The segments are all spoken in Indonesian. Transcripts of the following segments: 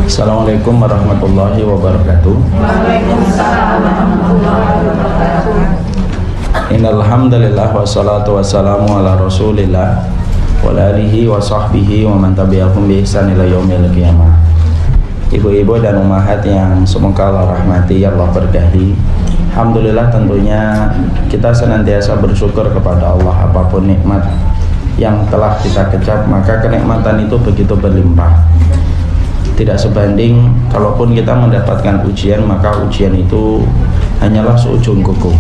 Assalamualaikum warahmatullahi wabarakatuh. Waalaikumsalam warahmatullahi wabarakatuh. Innal hamdalillah wassalatu wassalamu ala Rasulillah wa alihi wa sahbihi wa man tabi'ahum bi ihsan ila yaumil qiyamah. Ibu-ibu dan ummahat yang semoga Allah rahmati, Allah berkahi. Alhamdulillah, tentunya kita senantiasa bersyukur kepada Allah apapun nikmat yang telah kita kecap, maka kenikmatan itu begitu berlimpah. Tidak sebanding kalaupun kita mendapatkan ujian, maka ujian itu hanyalah seujung kuku,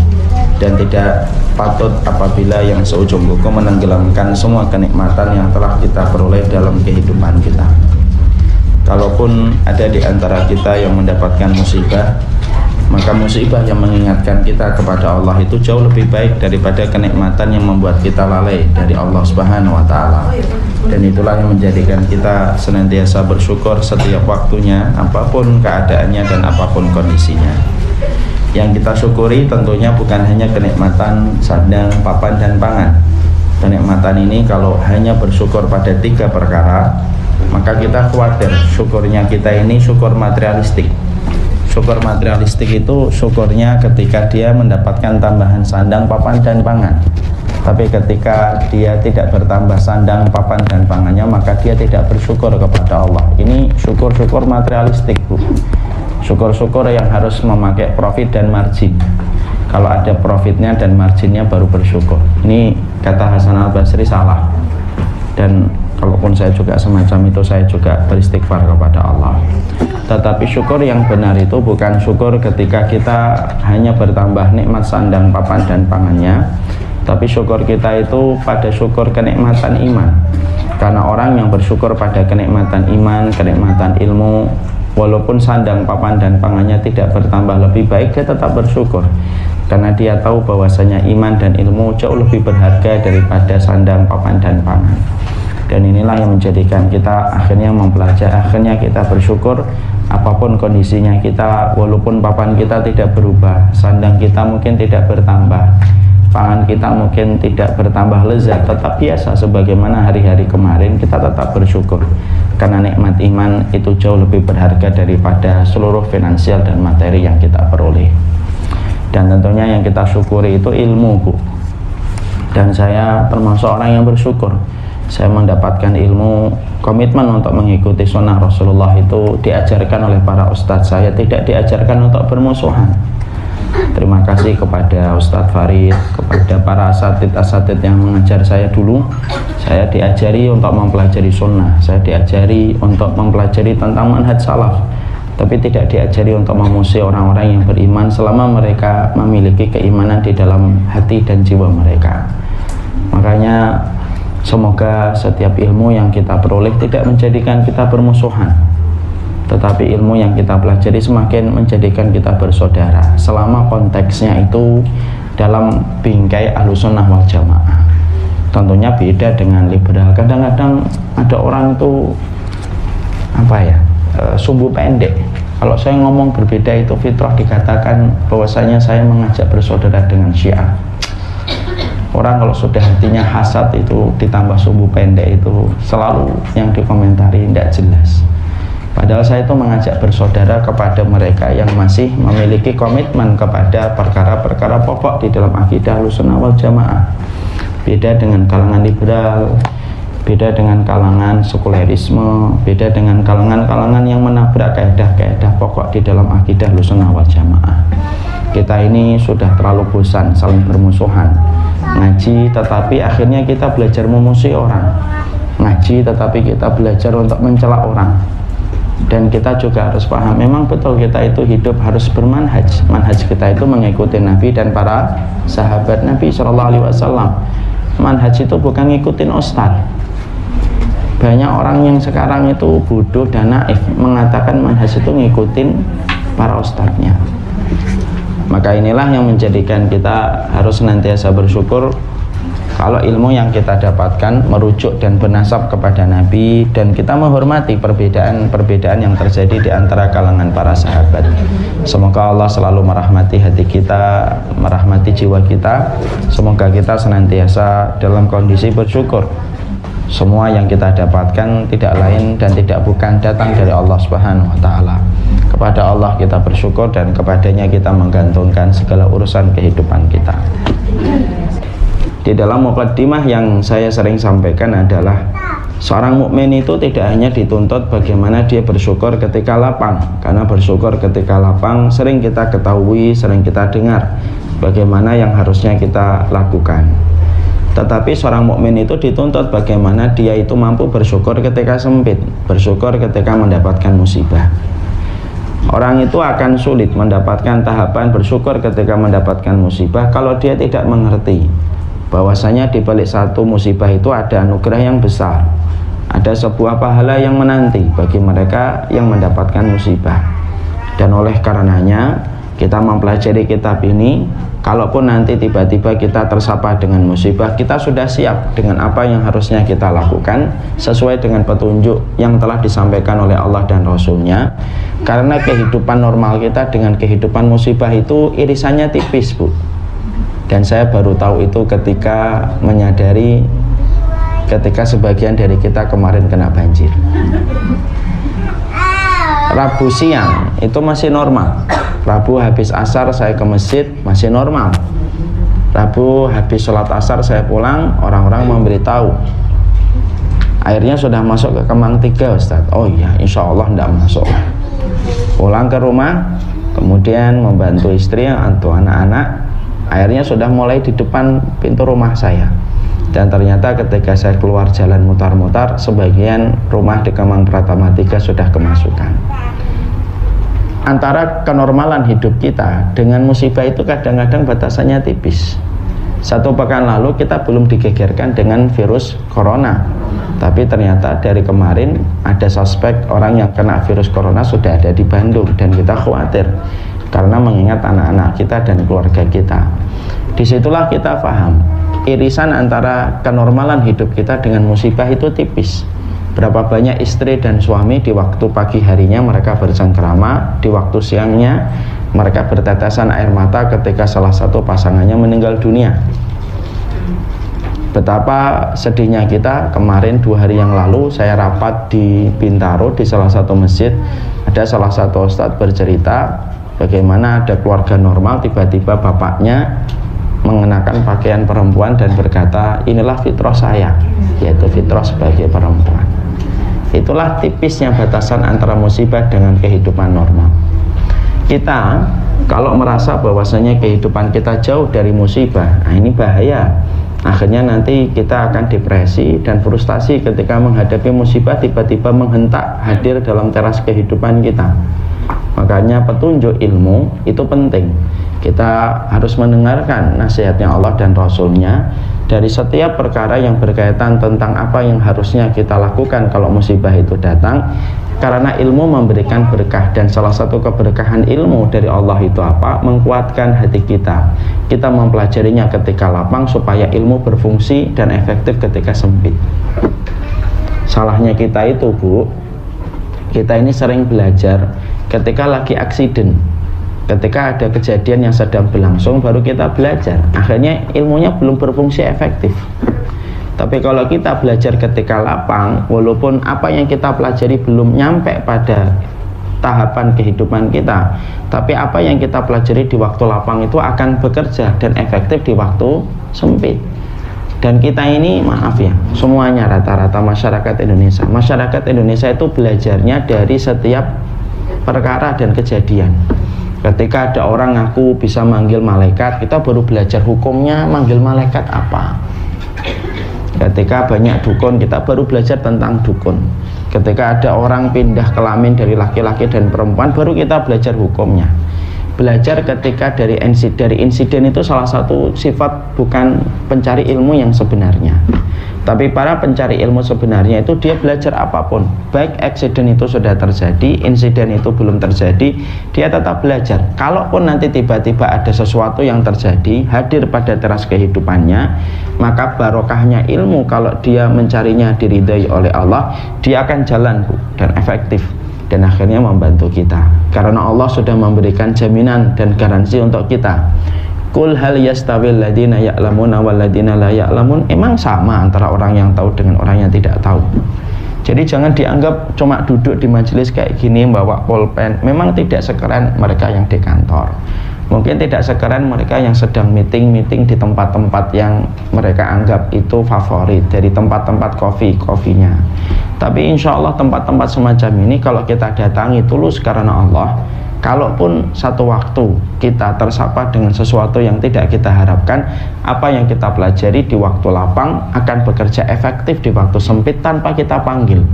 dan tidak patut apabila yang seujung kuku menenggelamkan semua kenikmatan yang telah kita peroleh dalam kehidupan kita. Kalaupun ada di antara kita yang mendapatkan musibah, maka musibah yang mengingatkan kita kepada Allah itu jauh lebih baik daripada kenikmatan yang membuat kita lalai dari Allah Subhanahu wa Ta'ala. Dan itulah yang menjadikan kita senantiasa bersyukur setiap waktunya, apapun keadaannya dan apapun kondisinya. Yang kita syukuri tentunya bukan hanya kenikmatan sandang, papan, dan pangan. Kenikmatan ini kalau hanya bersyukur pada 3 perkara, maka kita khawatir syukurnya kita ini syukur materialistik. Syukur materialistik itu syukurnya ketika dia mendapatkan tambahan sandang, papan, dan pangan. Tapi ketika dia tidak bertambah sandang, papan, dan pangannya, maka dia tidak bersyukur kepada Allah. Ini syukur-syukur materialistik, Bu. Syukur-syukur yang harus memakai profit dan margin. Kalau ada profitnya dan marginnya baru bersyukur. Ini kata Hasan al-Basri salah. Dan kalaupun saya juga semacam itu, saya juga beristighfar kepada Allah. Tetapi syukur yang benar itu bukan syukur ketika kita hanya bertambah nikmat sandang, papan, dan pangannya, tapi syukur kita itu pada syukur kenikmatan iman. Karena orang yang bersyukur pada kenikmatan iman, kenikmatan ilmu, walaupun sandang, papan, dan pangannya tidak bertambah lebih baik, dia tetap bersyukur. Karena dia tahu bahwasanya iman dan ilmu jauh lebih berharga daripada sandang, papan, dan pangan. Dan inilah yang menjadikan kita akhirnya mempelajari, akhirnya kita bersyukur apapun kondisinya kita, walaupun papan kita tidak berubah, sandang kita mungkin tidak bertambah, pangan kita mungkin tidak bertambah lezat, tetap biasa sebagaimana hari-hari kemarin, kita tetap bersyukur. Karena nikmat iman itu jauh lebih berharga daripada seluruh finansial dan materi yang kita peroleh. Dan tentunya yang kita syukuri itu ilmu, Bu. Dan saya termasuk orang yang bersyukur. Saya mendapatkan ilmu, komitmen untuk mengikuti sunnah Rasulullah itu diajarkan oleh para ustadz. Saya tidak diajarkan untuk bermusuhan. Terima kasih kepada Ustadz Farid, kepada para asatid yang mengajar saya dulu. Saya diajari untuk mempelajari sunnah, saya diajari untuk mempelajari tentang manhaj salaf, tapi tidak diajari untuk memusuhi orang-orang yang beriman selama mereka memiliki keimanan di dalam hati dan jiwa mereka. Makanya semoga setiap ilmu yang kita peroleh tidak menjadikan kita bermusuhan, tetapi ilmu yang kita pelajari semakin menjadikan kita bersaudara, selama konteksnya itu dalam bingkai Ahlussunnah wal Jamaah. Tentunya beda dengan liberal. Kadang-kadang ada orang itu sumbu pendek. Kalau saya ngomong berbeda itu fitrah, dikatakan bahwasanya saya mengajak bersaudara dengan Syiah. Orang kalau sudah hatinya hasad itu ditambah sumbu pendek itu selalu yang dikomentari tidak jelas. Padahal saya itu mengajak bersaudara kepada mereka yang masih memiliki komitmen kepada perkara-perkara pokok di dalam akidah Ahlussunnah wal Jamaah. Beda dengan kalangan liberal, beda dengan kalangan sekulerisme, beda dengan kalangan-kalangan yang menabrak kaidah-kaidah pokok di dalam akidah Ahlussunnah wal Jamaah. Kita ini sudah terlalu bosan saling bermusuhan. Ngaji tetapi akhirnya kita belajar memusuhi orang. Ngaji tetapi kita belajar untuk mencela orang. Dan kita juga harus paham, memang betul kita itu hidup harus bermanhaj. Manhaj kita itu mengikuti Nabi dan para sahabat Nabi SAW. Manhaj itu bukan ngikutin ustaz. Banyak orang yang sekarang itu bodoh dan naif mengatakan manhaj itu ngikutin para ustadznya. Maka inilah yang menjadikan kita harus senantiasa bersyukur kalau ilmu yang kita dapatkan merujuk dan bernasab kepada Nabi, dan kita menghormati perbedaan-perbedaan yang terjadi di antara kalangan para sahabat. Semoga Allah selalu merahmati hati kita, merahmati jiwa kita. Semoga kita senantiasa dalam kondisi bersyukur Semua yang kita dapatkan tidak lain dan tidak bukan datang dari Allah Subhanahu wa taala. Kepada Allah kita bersyukur dan kepadanya kita menggantungkan segala urusan kehidupan kita. Di dalam muqaddimah yang saya sering sampaikan adalah seorang mukmin itu tidak hanya dituntut bagaimana dia bersyukur ketika lapang, karena bersyukur ketika lapang sering kita ketahui, sering kita dengar bagaimana yang harusnya kita lakukan. Tetapi seorang mukmin itu dituntut bagaimana dia itu mampu bersyukur ketika sempit, bersyukur ketika mendapatkan musibah. Orang itu akan sulit mendapatkan tahapan bersyukur ketika mendapatkan musibah kalau dia tidak mengerti bahwasanya di balik satu musibah itu ada anugerah yang besar, ada sebuah pahala yang menanti bagi mereka yang mendapatkan musibah. Dan oleh karenanya kita mempelajari kitab ini, kalaupun nanti tiba-tiba kita tersapa dengan musibah, kita sudah siap dengan apa yang harusnya kita lakukan sesuai dengan petunjuk yang telah disampaikan oleh Allah dan Rasulnya. Karena kehidupan normal kita dengan kehidupan musibah itu irisannya tipis, Bu. Dan saya baru tahu itu ketika menyadari ketika sebagian dari kita kemarin kena banjir. Rabu siang itu masih normal. Rabu habis asar saya ke masjid masih normal. Rabu habis sholat asar saya pulang, orang-orang memberitahu airnya sudah masuk ke Kemang 3, Ustaz. Oh iya, insya Allah tidak masuk. Pulang ke rumah, kemudian membantu istri atau anak-anak, airnya sudah mulai di depan pintu rumah saya. Dan ternyata ketika saya keluar jalan mutar-mutar, sebagian rumah di Kemang Pratama 3 sudah kemasukan. Antara kenormalan hidup kita dengan musibah itu kadang-kadang batasannya tipis. 1 pekan lalu kita belum digegerkan dengan virus corona, tapi ternyata dari kemarin ada suspek orang yang kena virus corona sudah ada di Bandung, dan kita khawatir karena mengingat anak-anak kita dan keluarga kita. Disitulah kita paham irisan antara kenormalan hidup kita dengan musibah itu tipis. Berapa banyak istri dan suami di waktu pagi harinya mereka bercengkrama, di waktu siangnya mereka bertetesan air mata ketika salah satu pasangannya meninggal dunia. Betapa sedihnya kita. Kemarin 2 hari yang lalu saya rapat di Bintaro di salah satu masjid. Ada salah satu ustadz bercerita bagaimana ada keluarga normal, tiba-tiba bapaknya mengenakan pakaian perempuan dan berkata, inilah fitrah saya, yaitu fitrah sebagai perempuan. Itulah tipisnya batasan antara musibah dengan kehidupan normal. Kita kalau merasa bahwasanya kehidupan kita jauh dari musibah, nah ini bahaya. Akhirnya nanti kita akan depresi dan frustasi ketika menghadapi musibah tiba-tiba menghentak hadir dalam teras kehidupan kita. Makanya petunjuk ilmu itu penting. Kita harus mendengarkan nasihatnya Allah dan Rasulnya dari setiap perkara yang berkaitan tentang apa yang harusnya kita lakukan kalau musibah itu datang. Karena ilmu memberikan berkah, dan salah satu keberkahan ilmu dari Allah itu apa? Menguatkan hati kita. Kita mempelajarinya ketika lapang supaya ilmu berfungsi dan efektif ketika sempit. Salahnya kita itu, Bu, kita ini sering belajar ketika lagi aksiden, ketika ada kejadian yang sedang berlangsung baru kita belajar. Akhirnya ilmunya belum berfungsi efektif. Tapi kalau kita belajar ketika lapang, walaupun apa yang kita pelajari belum nyampe pada tahapan kehidupan kita, tapi apa yang kita pelajari di waktu lapang itu akan bekerja dan efektif di waktu sempit. Dan kita ini, maaf ya, semuanya rata-rata masyarakat Indonesia itu belajarnya dari setiap perkara dan kejadian. Ketika ada orang ngaku bisa manggil malaikat, kita baru belajar hukumnya manggil malaikat apa. Ketika banyak dukun, kita baru belajar tentang dukun. Ketika ada orang pindah kelamin dari laki-laki dan perempuan, baru kita belajar hukumnya. Belajar ketika dari insiden itu salah satu sifat bukan pencari ilmu yang sebenarnya. Tapi para pencari ilmu sebenarnya itu dia belajar apapun, baik eksiden itu sudah terjadi, insiden itu belum terjadi, dia tetap belajar. Kalaupun nanti tiba-tiba ada sesuatu yang terjadi hadir pada teras kehidupannya, maka barokahnya ilmu kalau dia mencarinya diridai oleh Allah, dia akan jalan, Bu, dan efektif, dan akhirnya membantu kita. Karena Allah sudah memberikan jaminan dan garansi untuk kita. Qul hal yastawil ladina ya'lamuna wal ladina la ya'lamun. Emang sama antara orang yang tahu dengan orang yang tidak tahu? Jadi jangan dianggap cuma duduk di majelis kayak gini bawa pulpen. Memang tidak sekeren mereka yang di kantor. Mungkin tidak sekeren mereka yang sedang meeting di tempat-tempat yang mereka anggap itu favorit, dari tempat-tempat kopinya. Tapi insya Allah tempat-tempat semacam ini kalau kita datangi tulus karena Allah, kalaupun satu waktu kita tersapa dengan sesuatu yang tidak kita harapkan, apa yang kita pelajari di waktu lapang akan bekerja efektif di waktu sempit tanpa kita panggil.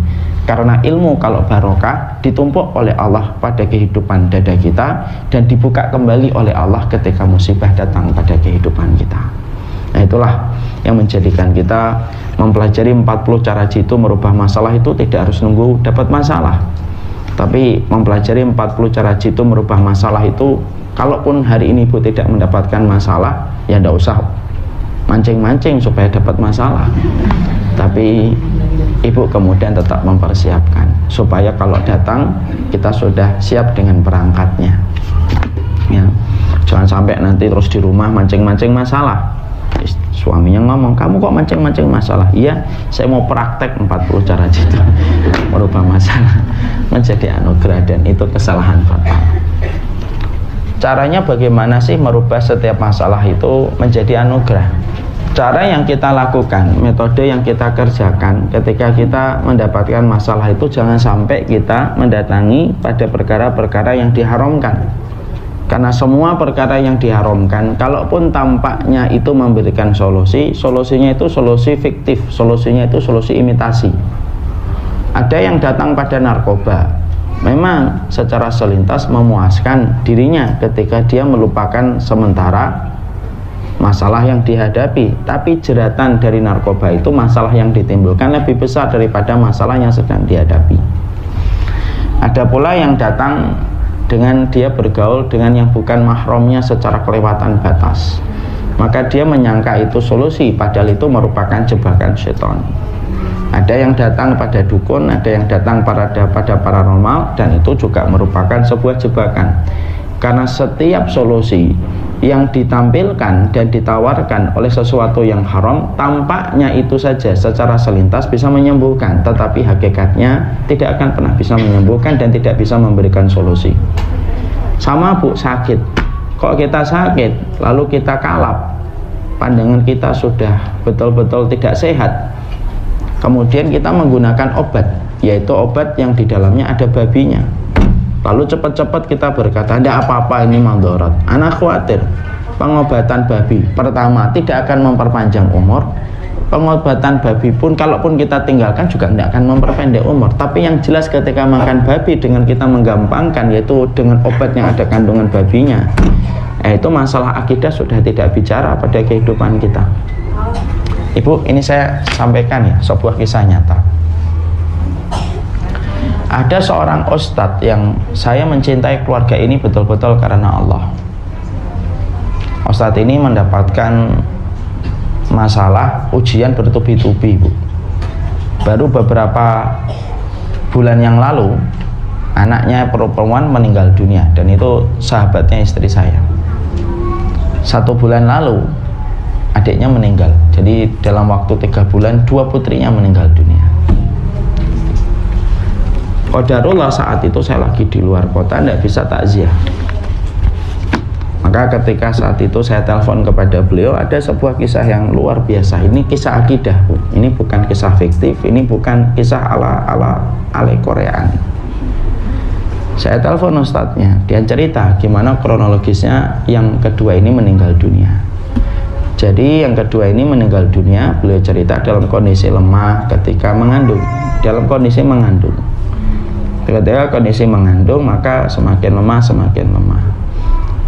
Karena ilmu kalau barokah ditumpuk oleh Allah pada kehidupan dada kita dan dibuka kembali oleh Allah ketika musibah datang pada kehidupan kita. Nah, itulah yang menjadikan kita mempelajari 40 cara jitu merubah masalah itu tidak harus nunggu dapat masalah. Tapi mempelajari 40 cara jitu merubah masalah itu, kalaupun hari ini Ibu tidak mendapatkan masalah, ya tidak usah mancing-mancing supaya dapat masalah. Tapi Ibu kemudian tetap mempersiapkan supaya kalau datang kita sudah siap dengan perangkatnya, ya. Jangan sampai nanti terus di rumah mancing-mancing masalah. Suaminya ngomong, kamu kok mancing-mancing masalah? Iya, saya mau praktek 40 cara jitu merubah masalah menjadi anugerah, dan itu kesalahan fatal. Caranya bagaimana sih merubah setiap masalah itu menjadi anugerah? Cara yang kita lakukan, metode yang kita kerjakan ketika kita mendapatkan masalah itu, jangan sampai kita mendatangi pada perkara-perkara yang diharamkan. Karena semua perkara yang diharamkan, kalaupun tampaknya itu memberikan solusi, solusinya itu solusi fiktif, solusinya itu solusi imitasi. Ada yang datang pada narkoba, memang secara selintas memuaskan dirinya ketika dia melupakan sementara masalah yang dihadapi, tapi jeratan dari narkoba itu, masalah yang ditimbulkan lebih besar daripada masalah yang sedang dihadapi. Ada pula yang datang dengan dia bergaul dengan yang bukan mahramnya secara kelewatan batas, maka dia menyangka itu solusi, padahal itu merupakan jebakan setan. Ada yang datang pada dukun, ada yang datang pada paranormal, dan itu juga merupakan sebuah jebakan. Karena setiap solusi yang ditampilkan dan ditawarkan oleh sesuatu yang haram, tampaknya itu saja secara selintas bisa menyembuhkan, tetapi hakikatnya tidak akan pernah bisa menyembuhkan dan tidak bisa memberikan solusi. Sama Bu, sakit. Kok kita sakit lalu kita kalap, pandangan kita sudah betul-betul tidak sehat, kemudian kita menggunakan obat, yaitu obat yang di dalamnya ada babinya. Lalu cepat-cepat kita berkata, tidak apa-apa, ini mandorot. Anak khawatir pengobatan babi, pertama tidak akan memperpanjang umur. Pengobatan babi pun kalaupun kita tinggalkan juga tidak akan memperpendek umur. Tapi yang jelas ketika makan babi dengan kita menggampangkan, yaitu dengan obat yang ada kandungan babinya, itu masalah akidah sudah tidak bicara pada kehidupan kita. Ibu, ini saya sampaikan ya, sebuah kisah nyata. Ada seorang ustadz yang saya mencintai keluarga ini betul-betul karena Allah. Ustadz ini mendapatkan masalah ujian bertubi-tubi, Bu. Baru beberapa bulan yang lalu anaknya perempuan meninggal dunia, dan itu sahabatnya istri saya. 1 bulan lalu adiknya meninggal. Jadi dalam waktu 3 bulan 2 putrinya meninggal dunia. Qadarullah saat itu saya lagi di luar kota, tidak bisa takziah. Maka ketika saat itu saya telepon kepada beliau, ada sebuah kisah yang luar biasa. Ini kisah akidah, Bu. Ini bukan kisah fiktif, ini bukan kisah ala Koreaan. Saya telepon ustadznya, dia cerita gimana kronologisnya yang kedua ini meninggal dunia. Jadi yang kedua ini meninggal dunia, beliau cerita dalam kondisi lemah ketika mengandung. Dalam kondisi mengandung. Ketika kondisi mengandung, maka semakin lemah,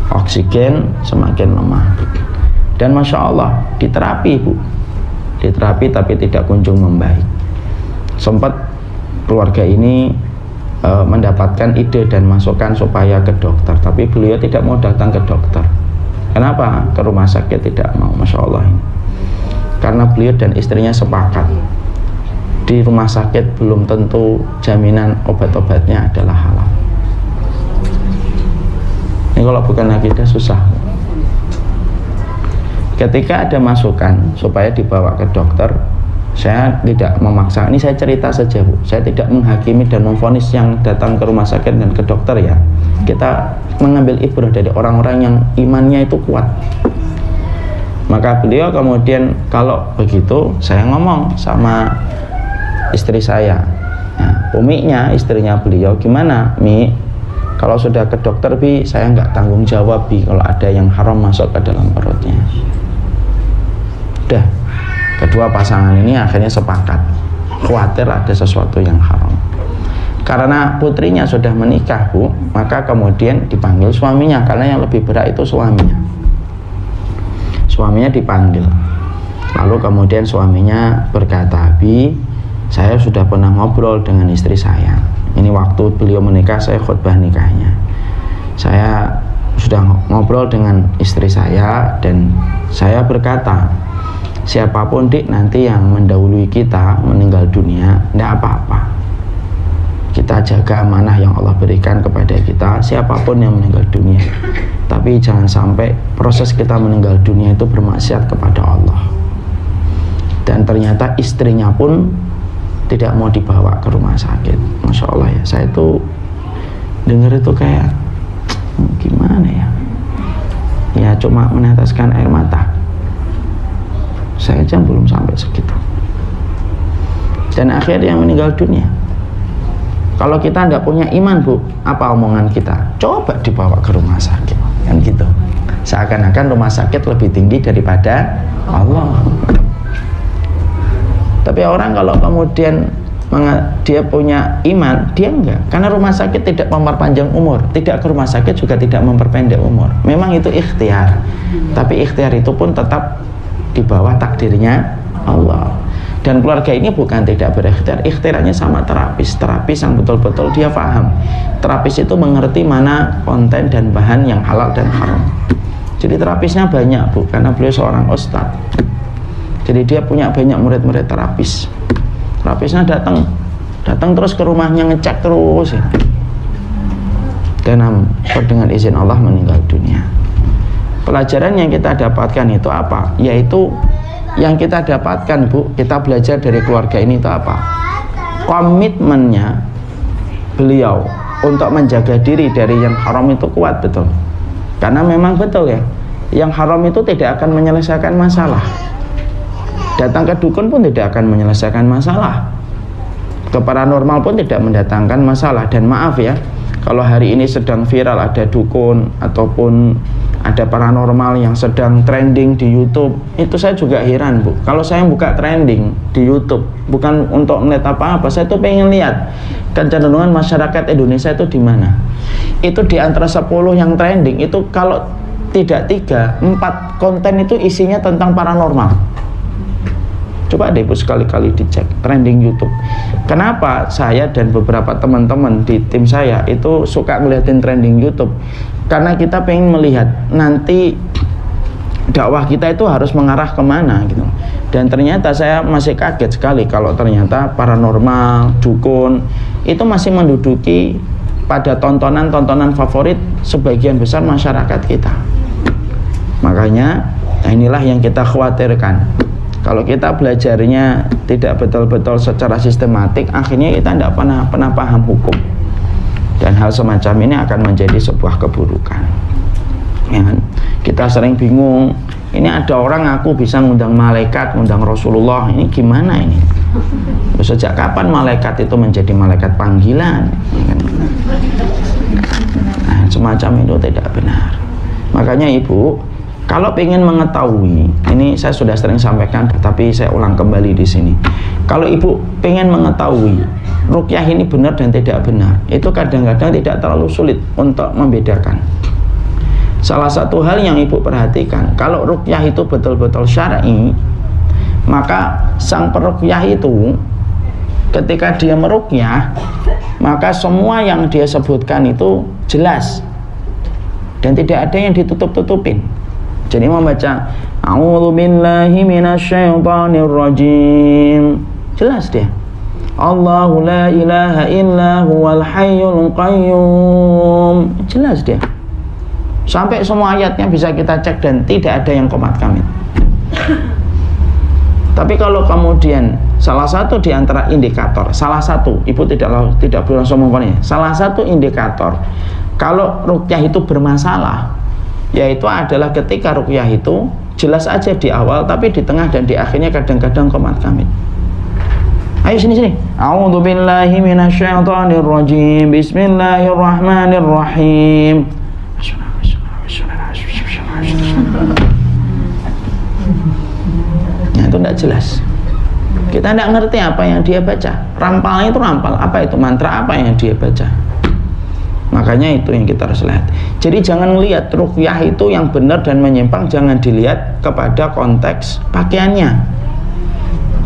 oksigen semakin lemah. Dan Masya Allah diterapi, Bu, diterapi tapi tidak kunjung membaik. Sempat keluarga ini mendapatkan ide dan masukan supaya ke dokter, tapi beliau tidak mau datang ke dokter. Kenapa? Ke rumah sakit tidak mau. Masya Allah ini. Karena beliau dan istrinya sepakat, di rumah sakit belum tentu jaminan obat-obatnya adalah halal. Ini kalau bukan akidah susah. Ketika ada masukan supaya dibawa ke dokter, saya tidak memaksa. Ini saya cerita saja, Bu. Saya tidak menghakimi dan memvonis yang datang ke rumah sakit dan ke dokter ya. Kita mengambil ibrah dari orang-orang yang imannya itu kuat. Maka beliau kemudian kalau begitu saya ngomong sama istri saya. Nah, Uminya, istrinya beliau, gimana Mi? Kalau sudah ke dokter Bi, saya nggak tanggung jawab Bi kalau ada yang haram masuk ke dalam perutnya. Udah, kedua pasangan ini akhirnya sepakat, khawatir ada sesuatu yang haram. Karena putrinya sudah menikah, Bu, maka kemudian dipanggil suaminya, karena yang lebih berat itu suaminya. Suaminya dipanggil. Lalu kemudian suaminya berkata, Bi, saya sudah pernah ngobrol dengan istri saya. Ini waktu beliau menikah, saya khutbah nikahnya. Saya sudah ngobrol dengan istri saya dan saya berkata, siapapun Dik nanti yang mendahului kita meninggal dunia, tidak apa-apa. Kita jaga amanah yang Allah berikan kepada kita, siapapun yang meninggal dunia. Tapi jangan sampai proses kita meninggal dunia itu bermaksiat kepada Allah. Dan ternyata istrinya pun tidak mau dibawa ke rumah sakit. Masya Allah ya, saya itu dengar itu kayak gimana ya, ya cuma meneteskan air mata. Saya aja belum sampai segitu. Dan akhirnya yang meninggal dunia. Kalau kita tidak punya iman, Bu, apa omongan kita? Coba dibawa ke rumah sakit, kan gitu. Seakan-akan rumah sakit lebih tinggi daripada Allah. Tapi orang kalau kemudian dia punya iman, dia enggak. Karena rumah sakit tidak memperpanjang umur, tidak ke rumah sakit juga tidak memperpendek umur. Memang itu ikhtiar. Tapi ikhtiar itu pun tetap di bawah takdirnya Allah. Dan keluarga ini bukan tidak berikhtiar, ikhtiarnya sama terapis yang betul-betul dia paham. Terapis itu mengerti mana konten dan bahan yang halal dan haram. Jadi terapisnya banyak, Bu, karena beliau seorang ustadz. Jadi dia punya banyak murid-murid terapis. Terapisnya datang terus ke rumahnya, ngecek terus ya. Dan dengan izin Allah meninggal dunia. Pelajaran yang kita dapatkan itu apa? Yaitu yang kita dapatkan, Bu, kita belajar dari keluarga ini itu apa? Komitmennya beliau untuk menjaga diri dari yang haram itu kuat, betul. Karena memang betul ya, yang haram itu tidak akan menyelesaikan masalah. Datang ke dukun pun tidak akan menyelesaikan masalah. Ke paranormal pun tidak mendatangkan masalah. Dan maaf ya, kalau hari ini sedang viral ada dukun ataupun ada paranormal yang sedang trending di YouTube, itu saya juga heran, Bu. Kalau saya buka trending di YouTube, bukan untuk melihat apa-apa, saya tuh pengen lihat kecenderungan masyarakat Indonesia itu di mana. Itu di antara 10 yang trending, itu kalau tidak 3, 4 konten itu isinya tentang paranormal. Coba deh, Bu, sekali-kali dicek trending YouTube. Kenapa saya dan beberapa teman-teman di tim saya itu suka ngeliatin trending YouTube? Karena kita pengen melihat nanti dakwah kita itu harus mengarah kemana gitu. Dan ternyata saya masih kaget sekali kalau ternyata paranormal, dukun itu masih menduduki pada tontonan-tontonan favorit sebagian besar masyarakat kita. Makanya inilah yang kita khawatirkan. Kalau kita belajarnya tidak betul-betul secara sistematik, akhirnya kita tidak pernah paham hukum. Dan hal semacam ini akan menjadi sebuah keburukan ya kan? Kita sering bingung, ini ada orang ngaku bisa ngundang malaikat, ngundang Rasulullah, ini gimana ini? Sejak kapan malaikat itu menjadi malaikat panggilan ya kan? Nah, semacam itu tidak benar. Makanya Ibu, kalau ingin mengetahui, ini saya sudah sering sampaikan, tapi saya ulang kembali di sini. Kalau Ibu ingin mengetahui ruqyah ini benar dan tidak benar, itu kadang-kadang tidak terlalu sulit untuk membedakan. Salah satu hal yang Ibu perhatikan, kalau ruqyah itu betul-betul syar'i, maka sang peruqyah itu ketika dia meruqyah, maka semua yang dia sebutkan itu jelas dan tidak ada yang ditutup-tutupin. Jadi membaca A'udzubillahi minasyaitonir rajim, jelas dia. Allahu la ilaha illa huwal hayyul qayyum, jelas dia. Sampai semua ayatnya bisa kita cek dan tidak ada yang qomat kamit. Tapi kalau kemudian salah satu di antara indikator, salah satu, ibu tidak perlu langsung mengkonnya, salah satu indikator kalau ruqyah itu bermasalah, yaitu adalah ketika ruqyah itu jelas aja di awal, tapi di tengah dan di akhirnya kadang-kadang qomat kamit. Ayo sini. A'udzubillahi minasyaitonirrajim. Bismillahirrahmanirrahim. Nah, itu tidak jelas. Kita tidak ngerti apa yang dia baca. Rampalnya itu rampal apa, itu mantra apa yang dia baca. Makanya itu yang kita harus lihat. Jadi jangan melihat ruqyah itu yang benar dan menyimpang, jangan dilihat kepada konteks pakaiannya.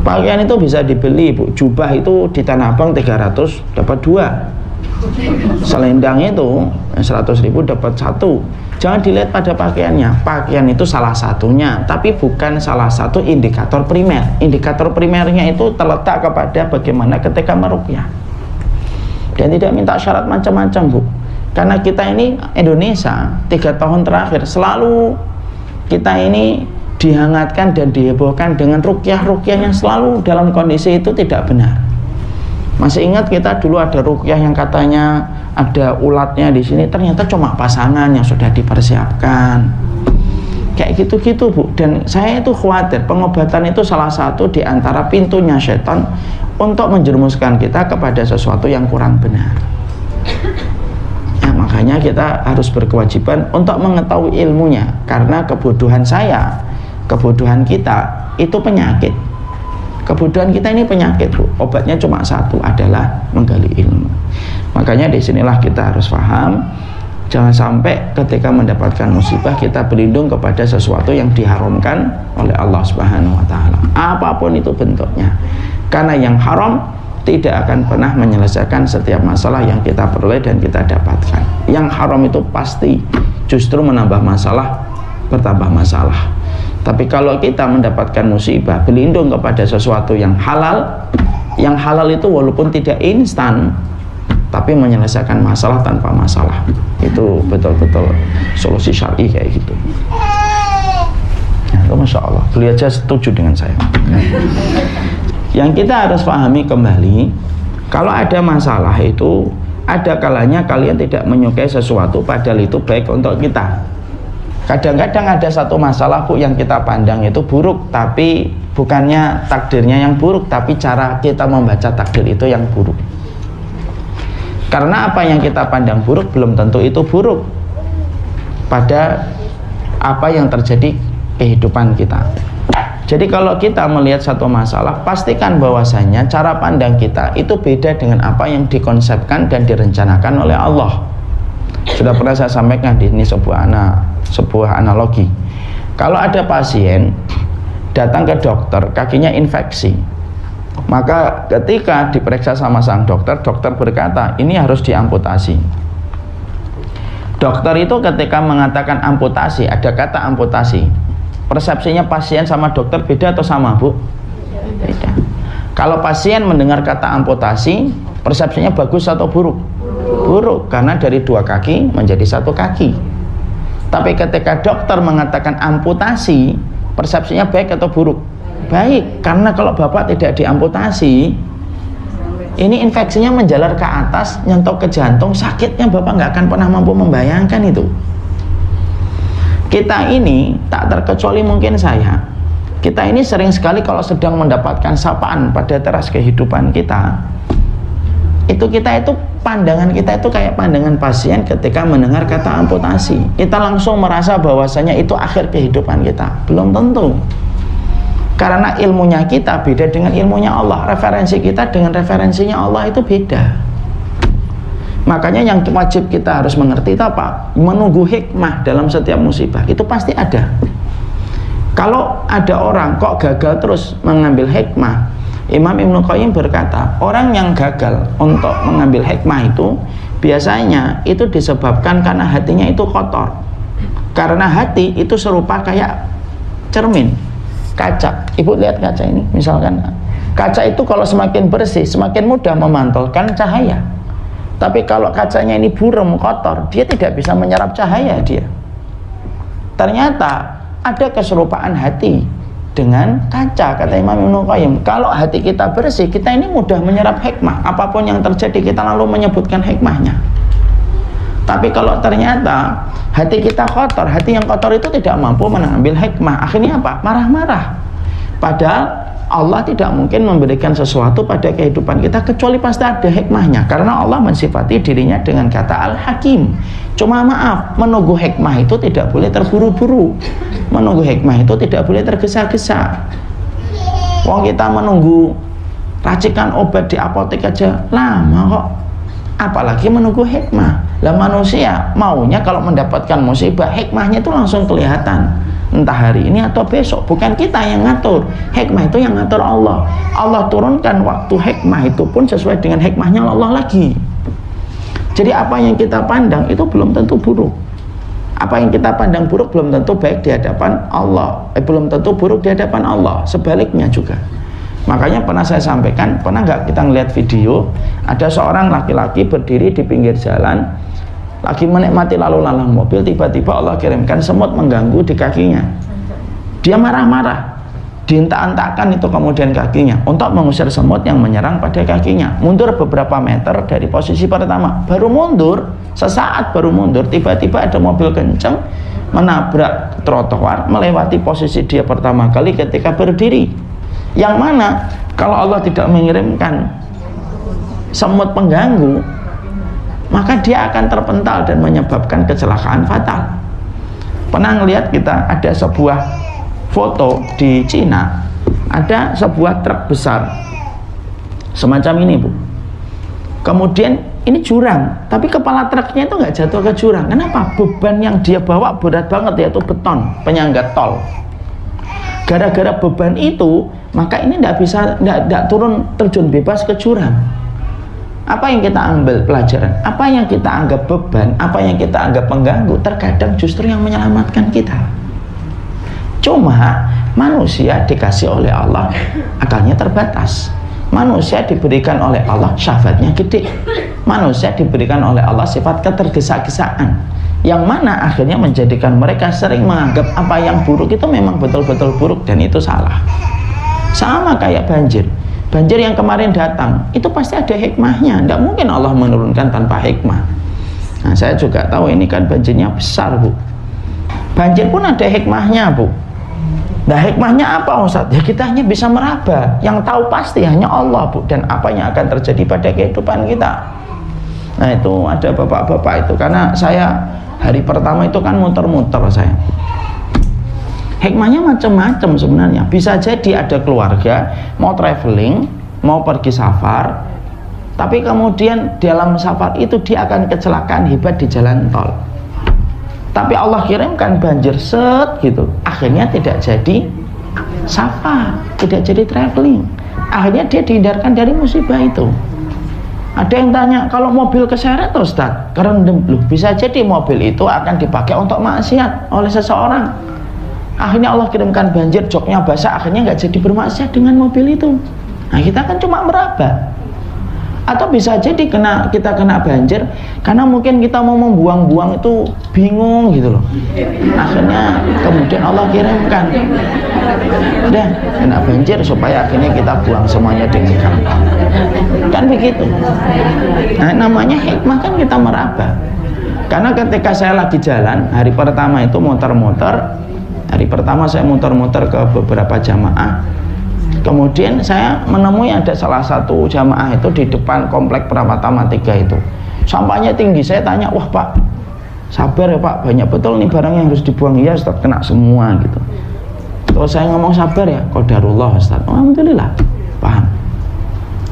Pakaian itu bisa dibeli, Bu. Jubah itu di Tanah Abang 300 dapat 2. Selendang itu 100.000 dapat 1. Jangan dilihat pada pakaiannya. Pakaian itu salah satunya, tapi bukan salah satu indikator primer. Indikator primernya itu terletak kepada bagaimana ketika meruqyah. Dan tidak minta syarat macam-macam, Bu. Karena kita ini Indonesia 3 tahun terakhir selalu kita ini dihangatkan dan dihebohkan dengan ruqyah-ruqyah yang selalu dalam kondisi itu tidak benar. Masih ingat kita dulu ada ruqyah yang katanya ada ulatnya di sini, ternyata cuma pasangan yang sudah dipersiapkan. Kayak gitu-gitu, Bu. Dan saya itu khawatir pengobatan itu salah satu di antara pintunya setan untuk menjerumuskan kita kepada sesuatu yang kurang benar. Ya, makanya kita harus berkewajiban untuk mengetahui ilmunya, karena kebodohan kita itu penyakit. Kebodohan kita ini penyakit, Bu. Obatnya cuma satu, adalah menggali ilmu. Makanya disinilah kita harus paham, jangan sampai ketika mendapatkan musibah kita berlindung kepada sesuatu yang diharamkan oleh Allah Subhanahu wa taala. Apapun itu bentuknya. Karena yang haram tidak akan pernah menyelesaikan setiap masalah yang kita peroleh dan kita dapatkan. Yang haram itu pasti justru menambah masalah, bertambah masalah. Tapi kalau kita mendapatkan musibah, berlindung kepada sesuatu yang halal itu walaupun tidak instan, tapi menyelesaikan masalah tanpa masalah. Itu betul-betul solusi syar'i kayak gitu. Ya, Masya Allah, beliau aja setuju dengan saya. Yang kita harus pahami kembali, kalau ada masalah itu, ada kalanya kalian tidak menyukai sesuatu padahal itu baik untuk kita. Kadang-kadang ada satu masalah, Bu, yang kita pandang itu buruk, tapi bukannya takdirnya yang buruk, tapi cara kita membaca takdir itu yang buruk. Karena apa yang kita pandang buruk belum tentu itu buruk pada apa yang terjadi kehidupan kita. Jadi kalau kita melihat satu masalah, pastikan bahwasanya cara pandang kita itu beda dengan apa yang dikonsepkan dan direncanakan oleh Allah. Sudah pernah saya sampaikan di sini sebuah analogi. Kalau ada pasien datang ke dokter, kakinya infeksi, maka ketika diperiksa sama sang dokter, dokter berkata ini harus diamputasi. Dokter itu ketika mengatakan amputasi, ada kata amputasi, persepsinya pasien sama dokter beda atau sama, Bu? Beda. Kalau pasien mendengar kata amputasi, persepsinya bagus atau buruk? Buruk, karena dari 2 kaki menjadi 1 kaki. Tapi ketika dokter mengatakan amputasi, persepsinya baik atau buruk? Baik, karena kalau bapak tidak diamputasi, ini infeksinya menjalar ke atas, nyentok ke jantung, sakitnya bapak nggak akan pernah mampu membayangkan itu. Kita ini tak terkecuali mungkin saya, kita ini sering sekali kalau sedang mendapatkan sapaan pada teras kehidupan kita, itu pandangan kita itu kayak pandangan pasien ketika mendengar kata amputasi. Kita langsung merasa bahwasanya itu akhir kehidupan kita. Belum tentu. Karena ilmunya kita beda dengan ilmunya Allah. Referensi kita dengan referensinya Allah itu beda. Makanya yang wajib kita harus mengerti itu apa? Menunggu hikmah dalam setiap musibah. Itu pasti ada. Kalau ada orang kok gagal terus mengambil hikmah, Imam Ibnu Qayyim berkata, orang yang gagal untuk mengambil hikmah itu biasanya itu disebabkan karena hatinya itu kotor. Karena hati itu serupa kayak cermin, kaca. Ibu lihat kaca ini, misalkan kaca itu kalau semakin bersih, semakin mudah memantulkan cahaya. Tapi kalau kacanya ini buram, kotor, dia tidak bisa menyerap cahaya dia. ternyata ada keserupaan hati dengan kaca, kata Imam Ibnu Qayyim. Kalau hati kita bersih, kita ini mudah menyerap hikmah. Apapun yang terjadi, kita lalu menyebutkan hikmahnya. Tapi kalau ternyata hati kita kotor, hati yang kotor itu tidak mampu mengambil hikmah, akhirnya apa? Marah-marah. Padahal Allah tidak mungkin memberikan sesuatu pada kehidupan kita kecuali pasti ada hikmahnya, karena Allah mensifati dirinya dengan kata Al-Hakim. Cuma maaf, menunggu hikmah itu tidak boleh terburu-buru, menunggu hikmah itu tidak boleh tergesa-gesa. Wong kita menunggu racikan obat di apotek aja lama kok, apalagi menunggu hikmah. Lah manusia maunya kalau mendapatkan musibah, hikmahnya itu langsung kelihatan, entah hari ini atau besok. Bukan kita yang ngatur, hikmah itu yang ngatur Allah. Allah turunkan waktu hikmah itu pun sesuai dengan hikmahnya Allah lagi. Jadi apa yang kita pandang itu belum tentu buruk, apa yang kita pandang buruk belum tentu baik di hadapan Allah, belum tentu buruk di hadapan Allah, sebaliknya juga. Makanya pernah saya sampaikan, pernah nggak kita ngeliat video ada seorang laki-laki berdiri di pinggir jalan lagi menikmati lalu lalang mobil, tiba-tiba Allah kirimkan semut mengganggu di kakinya. Dia marah-marah, dihentak-hentakkan itu kemudian kakinya untuk mengusir semut yang menyerang pada kakinya. Mundur beberapa meter dari posisi pertama, baru mundur sesaat, baru mundur, tiba-tiba ada mobil kenceng menabrak trotoar melewati posisi dia pertama kali ketika berdiri. Yang mana kalau Allah tidak mengirimkan semut pengganggu, maka dia akan terpental dan menyebabkan kecelakaan fatal. Pernah ngelihat kita ada sebuah foto di Cina, ada sebuah truk besar semacam ini, Bu. Kemudian ini jurang, tapi kepala truknya itu nggak jatuh ke jurang. Kenapa? Beban yang dia bawa berat banget, yaitu beton penyangga tol. Gara-gara beban itu, maka ini tidak turun terjun bebas ke jurang. Apa yang kita ambil pelajaran? Apa yang kita anggap beban, apa yang kita anggap pengganggu, terkadang justru yang menyelamatkan kita. Cuma manusia dikasih oleh Allah akalnya terbatas. Manusia diberikan oleh Allah syahwatnya gede. Manusia diberikan oleh Allah sifat ketergesa-gesaan, yang mana akhirnya menjadikan mereka sering menganggap apa yang buruk itu memang betul-betul buruk, dan itu salah. Sama kayak banjir. Banjir yang kemarin datang itu pasti ada hikmahnya. Tidak mungkin Allah menurunkan tanpa hikmah. Nah, saya juga tahu ini kan banjirnya besar, Bu. Banjir pun ada hikmahnya, Bu. Nah, hikmahnya apa, Ustaz? Ya kita hanya bisa meraba. Yang tahu pasti hanya Allah, Bu. Dan apa yang akan terjadi pada kehidupan kita. Nah, itu ada bapak-bapak itu. Karena saya hari pertama itu kan muter-muter saya. Hikmahnya macam-macam sebenarnya. Bisa jadi ada keluarga mau traveling, mau pergi safar, tapi kemudian dalam safar itu dia akan kecelakaan hebat di jalan tol. Tapi Allah kirimkan banjir set gitu, akhirnya tidak jadi safar, tidak jadi traveling. Akhirnya dia dihindarkan dari musibah itu. Ada yang tanya, kalau mobil keseret Ustaz, kerendam, loh bisa jadi mobil itu akan dipakai untuk maksiat oleh seseorang. Akhirnya Allah kirimkan banjir, joknya basah, akhirnya nggak jadi bermaksiat dengan mobil itu. Nah, kita kan cuma meraba. Atau bisa jadi kita kena banjir karena mungkin kita mau membuang-buang itu bingung gitu loh. Akhirnya kemudian Allah kirimkan, udah kena banjir supaya akhirnya kita buang semuanya dengan gampang. Kan begitu. Nah, namanya hikmah kan kita meraba. Karena ketika saya lagi jalan hari pertama itu muter-muter. Hari pertama saya muter-muter ke beberapa jamaah. Kemudian saya menemui ada salah satu jamaah itu di depan komplek Pratama 3 itu. Sampahnya tinggi. Saya tanya, wah Pak, sabar ya Pak, banyak betul nih barang yang harus dibuang. Ya Ustaz, kena semua gitu. Terus saya ngomong sabar ya, qadarullah Ustaz. Alhamdulillah, paham.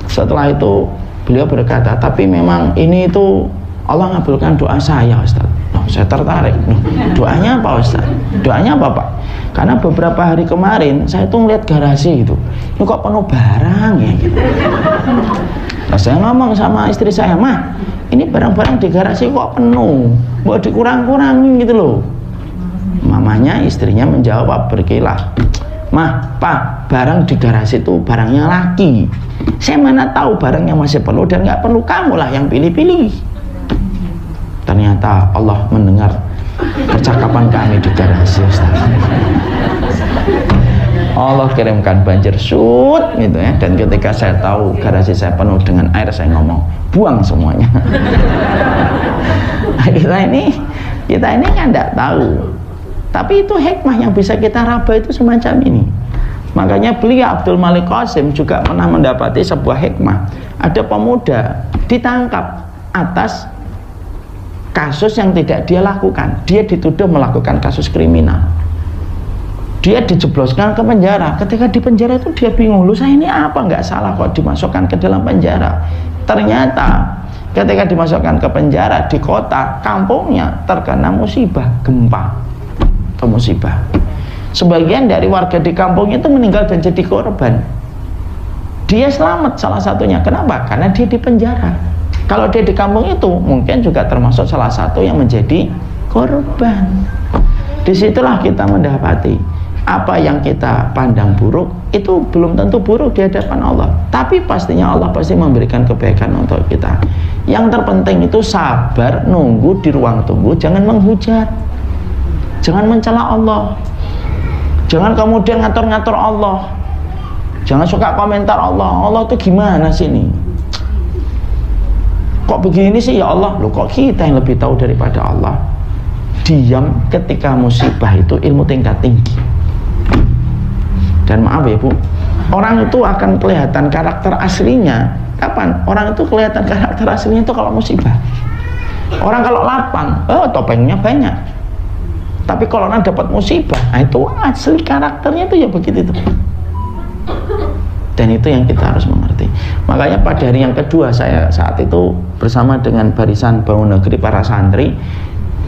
Setelah itu beliau berkata, tapi memang ini itu Allah ngabulkan doa saya Ustaz. Saya tertarik. Doanya apa Ustaz? Doanya apa Pak? Karena beberapa hari kemarin saya tuh ngeliat garasi gitu, ini kok penuh barang ya gitu. Nah, saya ngomong sama istri saya, Mah, ini barang-barang di garasi kok penuh, mau dikurang-kurangin gitu loh. Mamanya, istrinya menjawab berkilah, Mah, Pak, barang di garasi itu barangnya laki. Saya mana tahu barang yang masih perlu dan nggak perlu, kamu lah yang pilih-pilih. Ternyata Allah mendengar percakapan kami di garasi, Ustaz. Allah kirimkan banjir sud gitu ya, dan ketika saya tahu garasi saya penuh dengan air, saya ngomong buang semuanya. kita ini kan tidak tahu, tapi itu hikmah yang bisa kita raba itu semacam ini. Makanya beliau Abdul Malik Qasim juga pernah mendapati sebuah hikmah. Ada pemuda ditangkap atas kasus yang tidak dia lakukan. Dia dituduh melakukan kasus kriminal. Dia dijebloskan ke penjara. Ketika di penjara itu dia bingung, loh saya ini apa nggak salah kok dimasukkan ke dalam penjara. Ternyata ketika dimasukkan ke penjara di kota, kampungnya terkena musibah gempa atau musibah. Sebagian dari warga di kampung itu meninggal dan jadi korban. Dia selamat salah satunya. Kenapa? Karena dia di penjara. Kalau dia di kampung itu mungkin juga termasuk salah satu yang menjadi korban. Disitulah kita mendapati apa yang kita pandang buruk itu belum tentu buruk di hadapan Allah, tapi pastinya Allah pasti memberikan kebaikan untuk kita. Yang terpenting itu sabar, nunggu di ruang tunggu, jangan menghujat, jangan mencela Allah, jangan kemudian ngatur-ngatur Allah, jangan suka komentar Allah. Allah itu gimana sih ini, kok begini sih ya Allah? Loh, kok kita yang lebih tahu daripada Allah? Diam ketika musibah itu ilmu tingkat tinggi. Dan maaf ya Bu, orang itu akan kelihatan karakter aslinya kapan? Orang itu kelihatan karakter aslinya itu kalau musibah. Orang kalau lapang, topengnya banyak. Tapi kalau orang dapat musibah, nah itu asli karakternya itu ya begitu itu. Dan itu yang kita harus mengerti. Makanya pada hari yang kedua saya saat itu bersama dengan barisan Bangun Negeri para santri,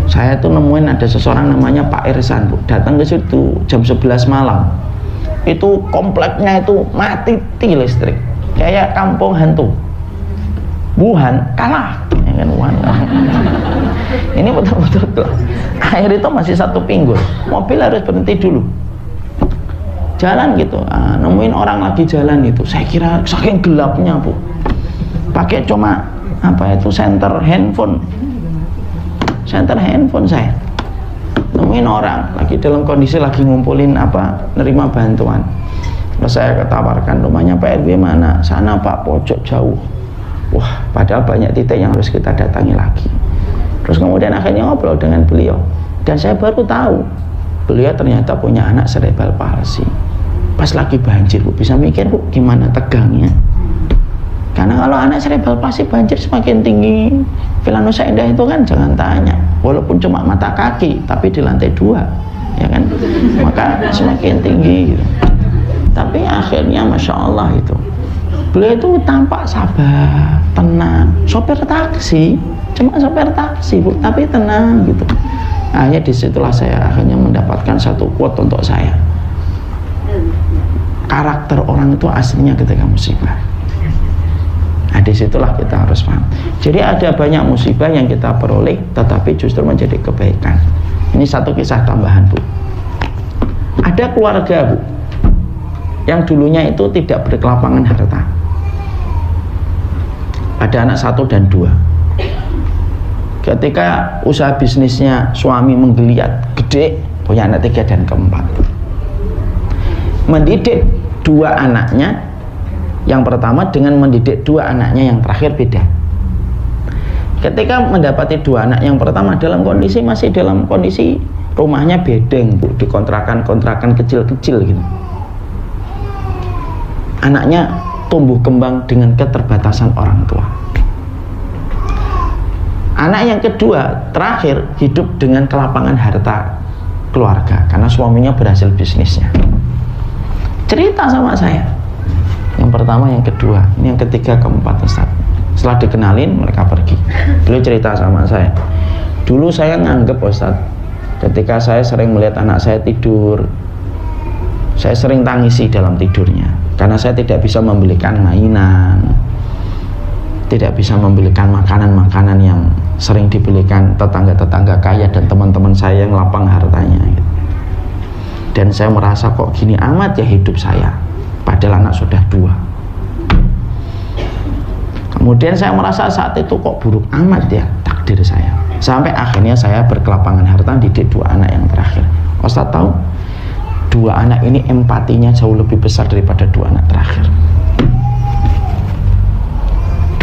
saya tuh nemuin ada seseorang namanya Pak Irsan Bu, datang ke situ jam 11 malam. Itu kompleknya itu mati listrik, kayak kampung hantu. Wuhan kalah ya kan, Wuhan. Ini betul-betul air itu masih satu pinggul, mobil harus berhenti dulu jalan gitu. Nemuin orang lagi jalan itu, saya kira saking gelapnya Bu, pakai cuma apa itu senter handphone saya nemuin orang lagi dalam kondisi lagi ngumpulin nerima bantuan. Terus saya ketawarkan, rumahnya Pak RW mana? Sana Pak, pojok jauh. Wah, padahal banyak titik yang harus kita datangi lagi. Terus kemudian akhirnya ngobrol dengan beliau, dan saya baru tahu beliau ternyata punya anak cerebral palsy. Pas lagi banjir Bu, bisa mikir Bu gimana tegangnya. Karena kalau anak cerebral palsy banjir semakin tinggi, Villa Nusa Indah itu kan jangan tanya, walaupun cuma mata kaki tapi di lantai 2 ya kan, maka semakin tinggi gitu. Tapi akhirnya Masya Allah itu beliau itu tampak sabar, tenang, sopir taksi, cuma sopir taksi Bu, tapi tenang gitu. Akhirnya disitulah saya akhirnya mendapatkan satu quote untuk saya, karakter orang itu aslinya ketika musibah. Nah, disitulah kita harus paham. Jadi ada banyak musibah yang kita peroleh, tetapi justru menjadi kebaikan. Ini satu kisah tambahan Bu. Ada keluarga Bu, yang dulunya itu tidak berkelapangan harta. Ada anak 1 dan 2. Ketika usaha bisnisnya suami menggeliat gede, punya anak 3 dan keempat. Mendidik 2 anaknya, yang pertama dengan mendidik 2 anaknya yang terakhir beda. Ketika mendapati 2 anak yang pertama masih dalam kondisi rumahnya bedeng Bu, di kontrakan kecil-kecil gitu. Anaknya tumbuh kembang dengan keterbatasan orang tua. Anak yang kedua terakhir hidup dengan kelapangan harta keluarga karena suaminya berhasil bisnisnya. Cerita sama saya, yang pertama, yang kedua, ini yang ketiga, keempat Ustaz. Setelah dikenalin mereka pergi. Beliau cerita sama saya, dulu saya nganggep Ustaz, ketika saya sering melihat anak saya tidur, saya sering tangisi dalam tidurnya karena saya tidak bisa membelikan mainan, tidak bisa membelikan makanan-makanan yang sering dibelikan tetangga-tetangga kaya dan teman-teman saya yang lapang hartanya gitu. Dan saya merasa kok gini amat ya hidup saya, padahal anak sudah 2. Kemudian saya merasa saat itu kok buruk amat ya takdir saya. Sampai akhirnya saya berkelapangan harta didik 2 anak yang terakhir. Ustaz tahu, 2 anak ini empatinya jauh lebih besar daripada 2 anak terakhir.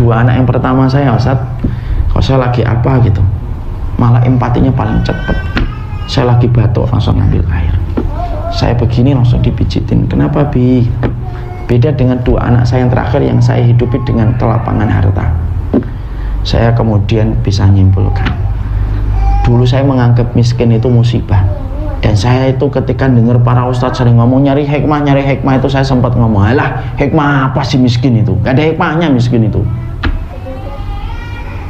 2 anak yang pertama saya, Ustaz, kalau saya lagi apa gitu, malah empatinya paling cepat. Saya lagi batuk langsung ngambil air. Saya begini langsung dipijitin. Kenapa, Bi? Beda dengan 2 anak saya yang terakhir yang saya hidupi dengan kelapangan harta. Saya kemudian bisa nyimpulkan, dulu saya menganggap miskin itu musibah. Dan saya itu ketika dengar para ustadz sering ngomong nyari hikmah itu saya sempat ngomong, alah hikmah apa sih miskin itu? Gak ada hikmahnya miskin itu.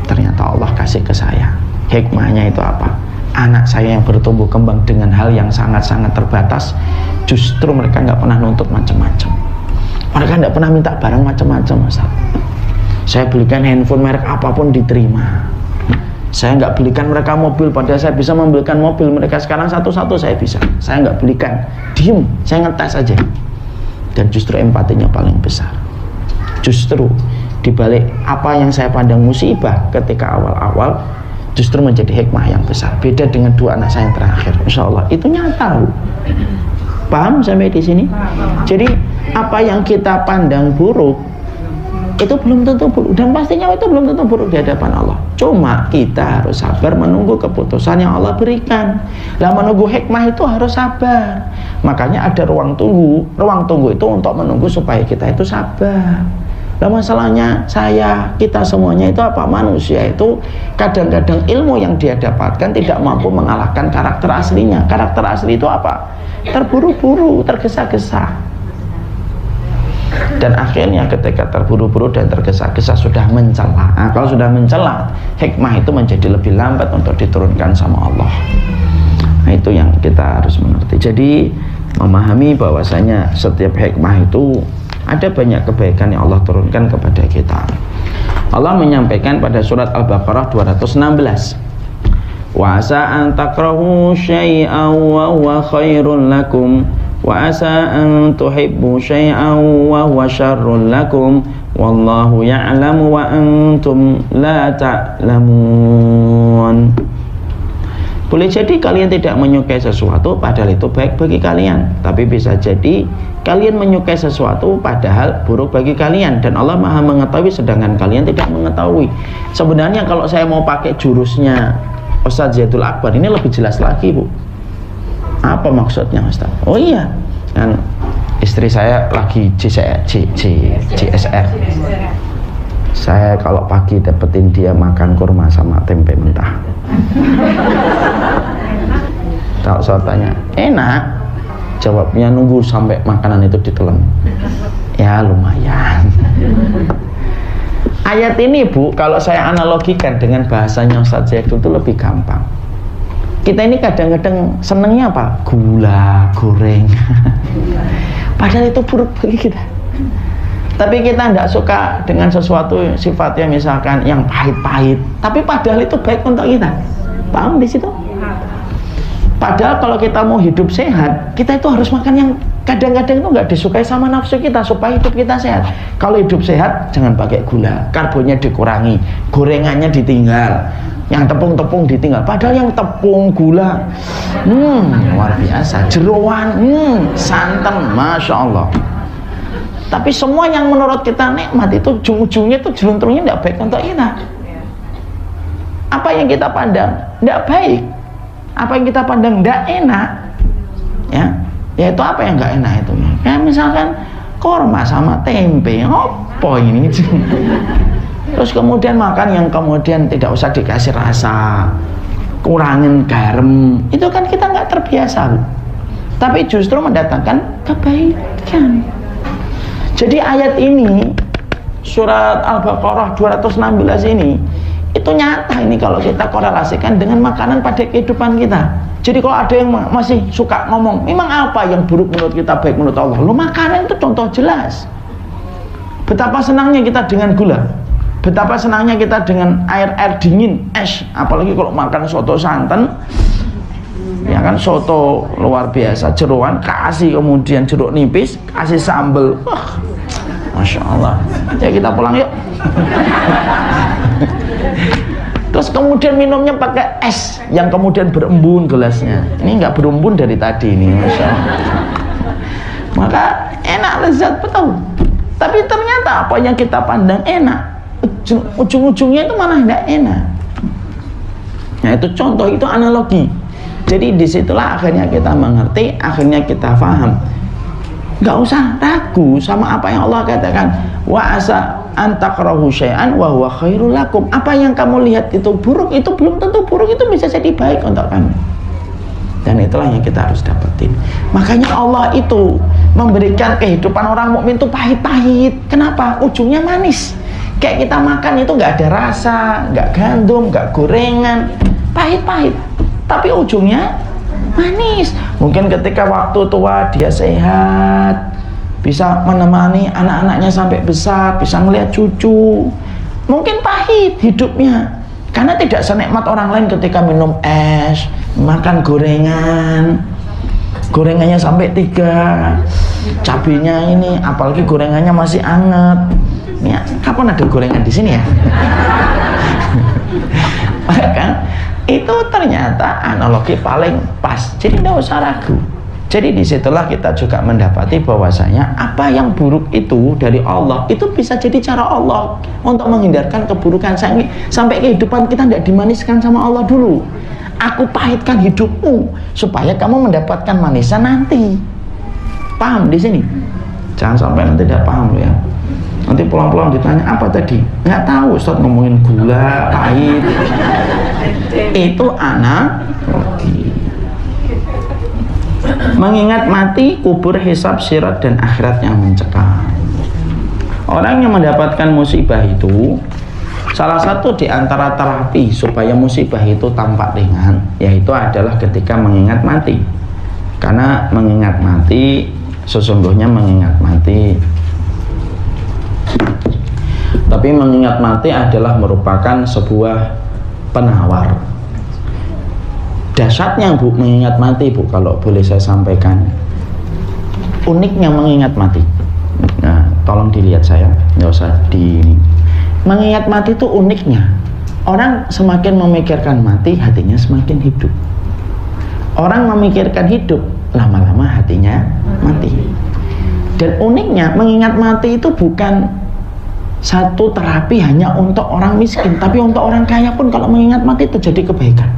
Ternyata Allah kasih ke saya. Hikmahnya itu apa? Anak saya yang bertumbuh kembang dengan hal yang sangat-sangat terbatas, justru mereka nggak pernah nuntut macam-macam. Mereka nggak pernah minta barang macam-macam, Ustaz. Saya belikan handphone merek apapun diterima. Saya nggak belikan mereka mobil, padahal saya bisa membelikan mobil mereka sekarang satu-satu saya bisa. Saya nggak belikan, diem, saya ngetes aja. Dan justru empatinya paling besar. Justru dibalik apa yang saya pandang musibah ketika awal-awal, justru menjadi hikmah yang besar. Beda dengan 2 anak saya yang terakhir, insya Allah itu nyata. Paham sampai di sini? Jadi apa yang kita pandang buruk itu belum tentu buruk, dan pastinya itu belum tentu buruk di hadapan Allah. Cuma kita harus sabar menunggu keputusan yang Allah berikan. Lah menunggu hikmah itu harus sabar. Makanya ada ruang tunggu. Ruang tunggu itu untuk menunggu supaya kita itu sabar. Lah masalahnya kita semuanya itu apa? Manusia itu kadang-kadang ilmu yang dia dapatkan tidak mampu mengalahkan karakter aslinya. Karakter asli itu apa? Terburu-buru, tergesa-gesa. Dan akhirnya ketika terburu-buru dan tergesa-gesa sudah mencela. Nah, kalau sudah mencela, hikmah itu menjadi lebih lambat untuk diturunkan sama Allah. Nah, itu yang kita harus mengerti. Jadi memahami bahwasanya setiap hikmah itu ada banyak kebaikan yang Allah turunkan kepada kita. Allah menyampaikan pada surat Al-Baqarah 216, wa asa an takrahu syai'an wa huwa khairun lakum wa asa an tuhibbu syai'an wa huwa syarrun lakum wallahu ya'lamu wa antum la ta'lamun. Boleh jadi kalian tidak menyukai sesuatu padahal itu baik bagi kalian, tapi bisa jadi kalian menyukai sesuatu padahal buruk bagi kalian, dan Allah Maha mengetahui sedangkan kalian tidak mengetahui. Sebenarnya kalau saya mau pakai jurusnya Ustaz Zaidul Akbar ini lebih jelas lagi, Bu. Apa maksudnya, Ustaz? Oh iya, kan istri saya lagi GSR. Saya kalau pagi dapetin dia makan kurma sama tempe mentah. Kalau saya tanya, enak? Jawabnya nunggu sampai makanan itu ditelan. Ya lumayan. Ayat ini, Bu, kalau saya analogikan dengan bahasanya Ustaz Zaidul itu lebih gampang. Kita ini kadang-kadang senengnya apa? Gula, goreng. Padahal itu buruk bagi kita. Tapi kita tidak suka dengan sesuatu sifatnya misalkan yang pahit-pahit, tapi padahal itu baik untuk kita. Paham di situ? Padahal kalau kita mau hidup sehat, kita itu harus makan yang kadang-kadang itu nggak disukai sama nafsu kita supaya hidup kita sehat. Kalau hidup sehat, jangan pakai gula, karbonnya dikurangi, gorengannya ditinggal, yang tepung-tepung ditinggal. Padahal yang tepung, gula, luar biasa, jeroan, santan, masya Allah. Tapi semua yang menurut kita nikmat itu ujung-ujungnya itu jeluntrungnya tidak baik untuk kita. Apa yang kita pandang tidak baik, apa yang kita pandang tidak enak, ya itu apa yang nggak enak itu? Ya misalkan korma sama tempe, apa ini? Terus kemudian makan yang kemudian tidak usah dikasih rasa, kurangin garam, itu kan kita nggak terbiasa, Bu. Tapi justru mendatangkan kebaikan. Jadi ayat ini surat Al-Baqarah 216 ini itu nyata ini kalau kita korelasikan dengan makanan pada kehidupan kita. Jadi kalau ada yang masih suka ngomong, memang apa yang buruk menurut kita baik menurut Allah? Lo makanan itu contoh jelas. Betapa senangnya kita dengan gula, betapa senangnya kita dengan air dingin, es. Apalagi kalau makan soto santan, ya kan, soto luar biasa, jeroan kasih kemudian jeruk nipis, kasih sambel, Masya Allah. Ya kita pulang yuk. Terus kemudian minumnya pakai es yang kemudian berembun gelasnya. Ini nggak berembun dari tadi ini, Masya Allah. Maka enak, lezat, betul. Tapi ternyata apa yang kita pandang enak, ujung-ujungnya itu malah nggak enak. Nah itu contoh, itu analogi. Jadi disitulah akhirnya kita mengerti, akhirnya kita paham. Nggak usah ragu sama apa yang Allah katakan. Wa asa antakrahu syai'an wa huwa khairul lakum. Apa yang kamu lihat itu buruk, itu belum tentu buruk, itu bisa jadi baik untuk kamu. Dan itulah yang kita harus dapetin. Makanya Allah itu memberikan kehidupan orang mukmin itu pahit-pahit. Kenapa? Ujungnya manis. Kayak kita makan itu nggak ada rasa, nggak gandum, nggak gorengan, pahit-pahit. Tapi ujungnya manis. Mungkin ketika waktu tua dia sehat, bisa menemani anak-anaknya sampai besar, bisa melihat cucu. Mungkin pahit hidupnya, karena tidak senikmat orang lain ketika minum es, makan gorengan, gorengannya sampai 3, cabenya ini, apalagi gorengannya masih anget. Ya, kapan ada gorengan di sini ya? Maka itu ternyata analogi paling pas. Jadi tidak usah ragu. Jadi disitulah kita juga mendapati bahwasanya apa yang buruk itu dari Allah itu bisa jadi cara Allah untuk menghindarkan keburukan. Sampai kehidupan kita tidak dimaniskan sama Allah dulu. Aku pahitkan hidupmu supaya kamu mendapatkan manisan nanti. Paham di sini? Jangan sampai nanti tidak paham ya. Nanti pulang-pulang ditanya apa tadi? Nggak tahu, Ustaz ngomongin gula, pahit. Itu analogi. Mengingat mati, kubur, hisab, sirat, dan akhirat yang mencekam. Orang yang mendapatkan musibah itu, salah satu di antara terapi supaya musibah itu tampak ringan, yaitu adalah ketika mengingat mati. Karena mengingat mati, sesungguhnya mengingat mati, tapi mengingat mati adalah merupakan sebuah penawar. Dahsyatnya Bu, mengingat mati Bu, kalau boleh saya sampaikan, uniknya mengingat mati. Nah, tolong dilihat saya, nggak usah di ini. Mengingat mati itu uniknya, orang semakin memikirkan mati, hatinya semakin hidup. Orang memikirkan hidup, lama-lama hatinya mati. Dan uniknya mengingat mati itu bukan satu terapi hanya untuk orang miskin, tapi untuk orang kaya pun kalau mengingat mati terjadi kebaikan.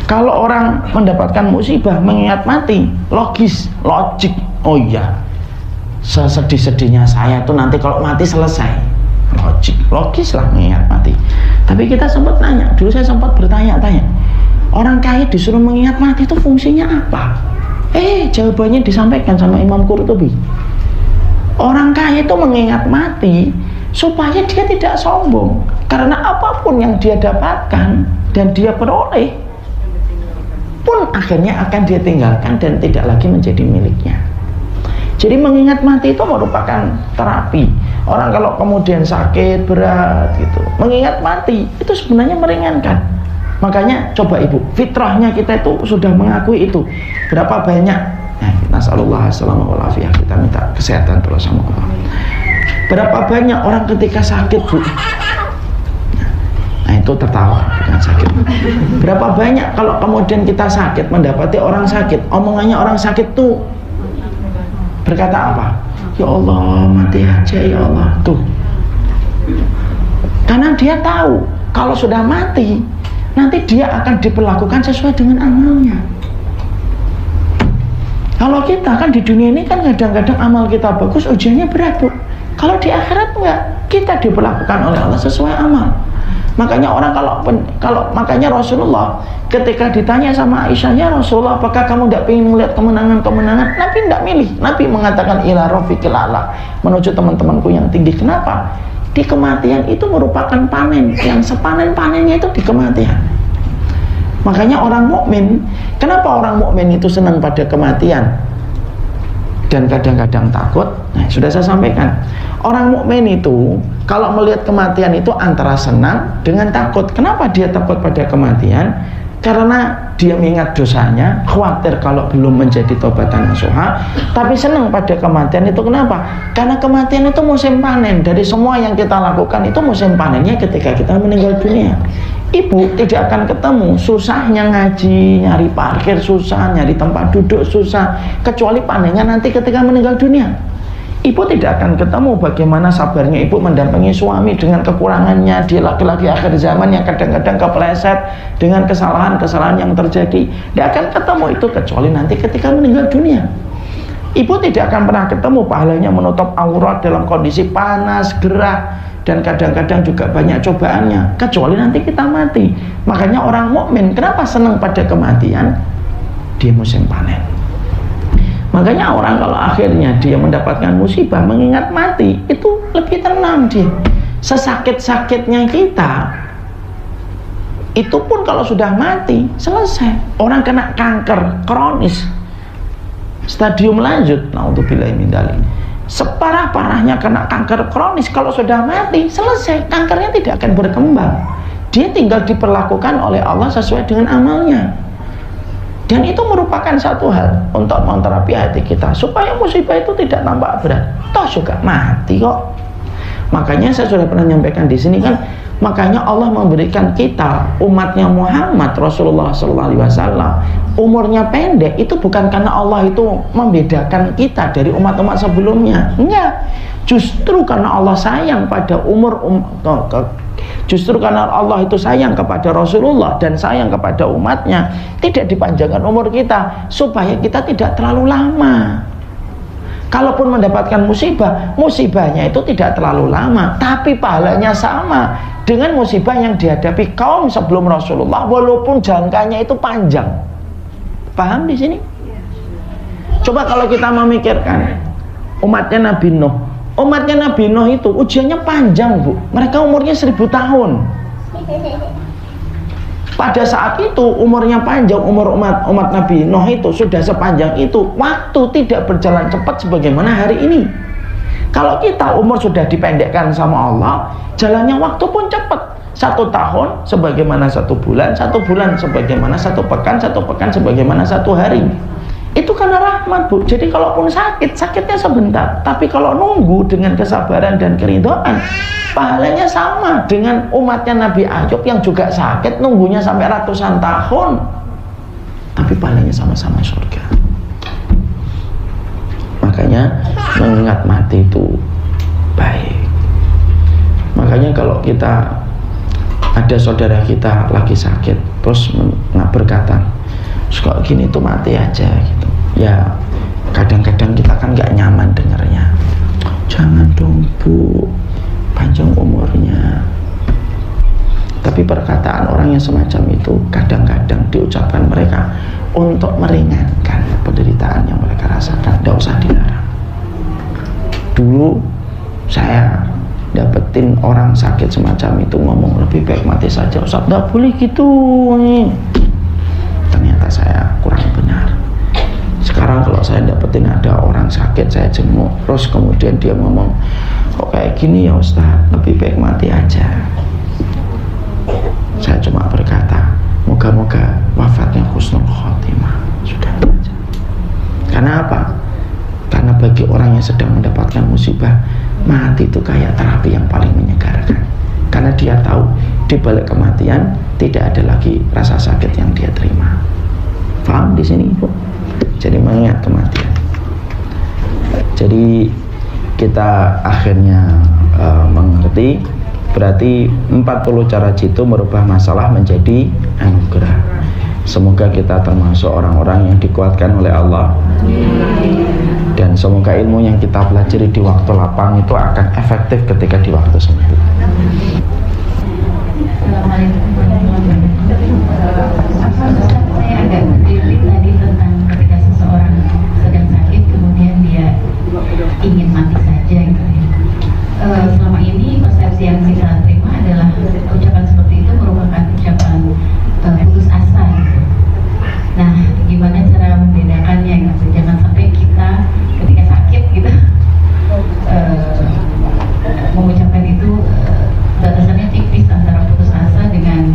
Kalau orang mendapatkan musibah mengingat mati, logis, logik. Oh iya, sesedih-sedihnya saya tuh nanti kalau mati selesai. Logis lah mengingat mati. Tapi kita sempat nanya, dulu saya sempat bertanya-tanya, orang kaya disuruh mengingat mati itu fungsinya apa? Jawabannya disampaikan sama Imam Qurtubi. Orang kaya itu mengingat mati supaya dia tidak sombong, karena apapun yang dia dapatkan dan dia peroleh pun akhirnya akan dia tinggalkan dan tidak lagi menjadi miliknya. Jadi mengingat mati itu merupakan terapi. Orang kalau kemudian sakit berat gitu, mengingat mati itu sebenarnya meringankan. Makanya coba Ibu, fitrahnya kita itu sudah mengakui itu. Berapa banyak? Nasallallahu alaihi, kita minta kesehatan terus sama Allah. Berapa banyak orang ketika sakit Bu, nah itu tertawa bukan sakit. Berapa banyak kalau kemudian kita sakit, mendapati orang sakit, omongannya orang sakit tuh berkata apa? Ya Allah, mati aja ya Allah. Tuh, karena dia tahu kalau sudah mati nanti dia akan diperlakukan sesuai dengan amalnya. Kalau kita kan di dunia ini kan kadang-kadang amal kita bagus, ujiannya berat Bu. Kalau di akhirat enggak, kita diperlakukan oleh Allah sesuai amal. Makanya orang kalau makanya Rasulullah ketika ditanya sama Aisyah, ya Rasulullah, apakah kamu tidak ingin melihat kemenangan-kemenangan? Nabi tidak milih. Nabi mengatakan ila rafiqil a'la, menuju teman-temanku yang tinggi. Kenapa? Di kematian itu merupakan panen, yang sepanen-panennya itu di kematian. Makanya orang mukmin, kenapa orang mukmin itu senang pada kematian dan kadang-kadang takut? Nah, sudah saya sampaikan. Orang mukmin itu kalau melihat kematian itu antara senang dengan takut. Kenapa dia takut pada kematian? karena dia mengingat dosanya, khawatir kalau belum menjadi taubatan nasuha, tapi senang pada kematian. Itu kenapa? Karena kematian itu musim panen. Dari semua yang kita lakukan itu musim panennya ketika kita meninggal dunia. Ibu tidak akan ketemu susahnya ngaji, nyari parkir susah, nyari tempat duduk susah, kecuali panennya nanti ketika meninggal dunia. Ibu tidak akan ketemu bagaimana sabarnya ibu mendampingi suami dengan kekurangannya, dia laki-laki akhir zaman yang kadang-kadang kepleset dengan kesalahan-kesalahan yang terjadi. Dia akan ketemu itu kecuali nanti ketika meninggal dunia. Ibu tidak akan pernah ketemu pahalanya menutup aurat dalam kondisi panas, gerah, dan kadang-kadang juga banyak cobaannya, kecuali nanti kita mati. Makanya orang mukmin kenapa senang pada kematian? Dia musim panen. Makanya orang kalau akhirnya dia mendapatkan musibah mengingat mati, itu lebih tenang dia. Sesakit-sakitnya kita, itu pun kalau sudah mati selesai. Orang kena kanker kronis stadium lanjut, naudzubillahi min dzalik, separah-parahnya kena kanker kronis, kalau sudah mati selesai, kankernya tidak akan berkembang. Dia tinggal diperlakukan oleh Allah sesuai dengan amalnya. Dan itu merupakan satu hal untuk menterapi hati kita supaya musibah itu tidak nampak berat. Toh juga mati kok. Makanya saya sudah pernah menyampaikan di sini kan, makanya Allah memberikan kita umatnya Muhammad Rasulullah SAW umurnya pendek itu bukan karena Allah itu membedakan kita dari umat-umat sebelumnya. Enggak. Justru karena Allah sayang pada justru karena Allah itu sayang kepada Rasulullah dan sayang kepada umatnya, tidak dipanjangkan umur kita supaya kita tidak terlalu lama. Kalaupun mendapatkan musibah, musibahnya itu tidak terlalu lama, tapi pahalanya sama dengan musibah yang dihadapi kaum sebelum Rasulullah, walaupun jangkanya itu panjang. Paham di sini? Coba kalau kita memikirkan umatnya Nabi Nuh. Umatnya Nabi Nuh itu ujiannya panjang, Bu. Mereka umurnya 1000 tahun. Pada saat itu umurnya panjang, umur umat Nabi Nuh itu sudah sepanjang itu, waktu tidak berjalan cepat sebagaimana hari ini. Kalau kita umur sudah dipendekkan sama Allah, jalannya waktu pun cepat. 1 tahun sebagaimana 1 bulan, 1 bulan sebagaimana 1 pekan, 1 pekan sebagaimana 1 hari. Itu karena rahmat, Bu. Jadi kalaupun sakit, sakitnya sebentar. Tapi kalau nunggu dengan kesabaran dan keridhaan, pahalanya sama dengan umatnya Nabi Ayub yang juga sakit, nunggunya sampai ratusan tahun. Tapi pahalanya sama-sama surga. Makanya mengingat mati itu baik. Makanya kalau kita ada saudara kita lagi sakit, terus berkata, kok gini tuh mati aja gitu. Ya kadang-kadang kita kan nggak nyaman dengarnya. Jangan dong, Bu, panjang umurnya. Tapi perkataan orang yang semacam itu kadang-kadang diucapkan mereka untuk meringankan penderitaan yang mereka rasakan. Tidak usah dilarang. Dulu saya dapetin orang sakit semacam itu ngomong lebih baik mati saja, Ustaz. Nggak boleh gitu nih. Ternyata saya kurang benar. Sekarang kalau saya dapetin ada orang sakit, saya jenguk, terus kemudian dia ngomong, kok kayak gini ya Ustaz, lebih baik mati aja. Saya cuma berkata, moga-moga wafatnya husnul khotimah. Sudah aja. Karena apa? Karena bagi orang yang sedang mendapatkan musibah, mati itu kayak terapi yang paling menyegarkan. Karena dia tahu di balik kematian tidak ada lagi rasa sakit yang dia terima. Paham di sini, Bu? Jadi mengingat kematian. Jadi kita akhirnya mengerti, berarti 40 cara jitu merubah masalah menjadi anugerah. Semoga kita termasuk orang-orang yang dikuatkan oleh Allah. Dan semoga ilmu yang kita pelajari di waktu lapang itu akan efektif ketika di waktu sempit. Assalamualaikum warahmatullahi wabarakatuh. Saya agak mendelirik tadi tentang ketika seseorang sedang sakit kemudian dia ingin mati saja gitu ya. Selama ini persepsi yang kita terima adalah ucapan seperti itu merupakan ucapan putus asa gitu. Nah, gimana cara membedakannya gitu? Jangan sampai kita ketika sakit gitu mengucapkan itu batasannya tipis antara putus asa dengan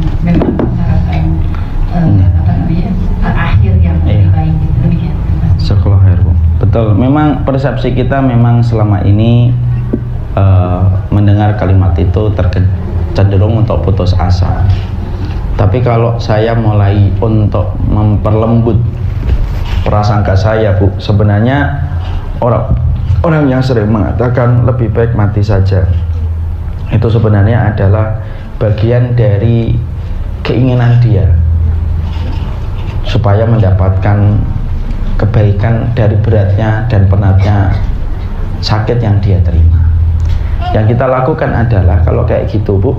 Betul, memang persepsi kita memang selama ini mendengar kalimat itu cenderung untuk putus asa. Tapi kalau saya mulai untuk memperlembut prasangka saya, Bu, sebenarnya orang yang sering mengatakan lebih baik mati saja, itu sebenarnya adalah bagian dari keinginan dia supaya mendapatkan kebaikan dari beratnya dan penatnya sakit yang dia terima. Yang kita lakukan adalah kalau kayak gitu, Bu,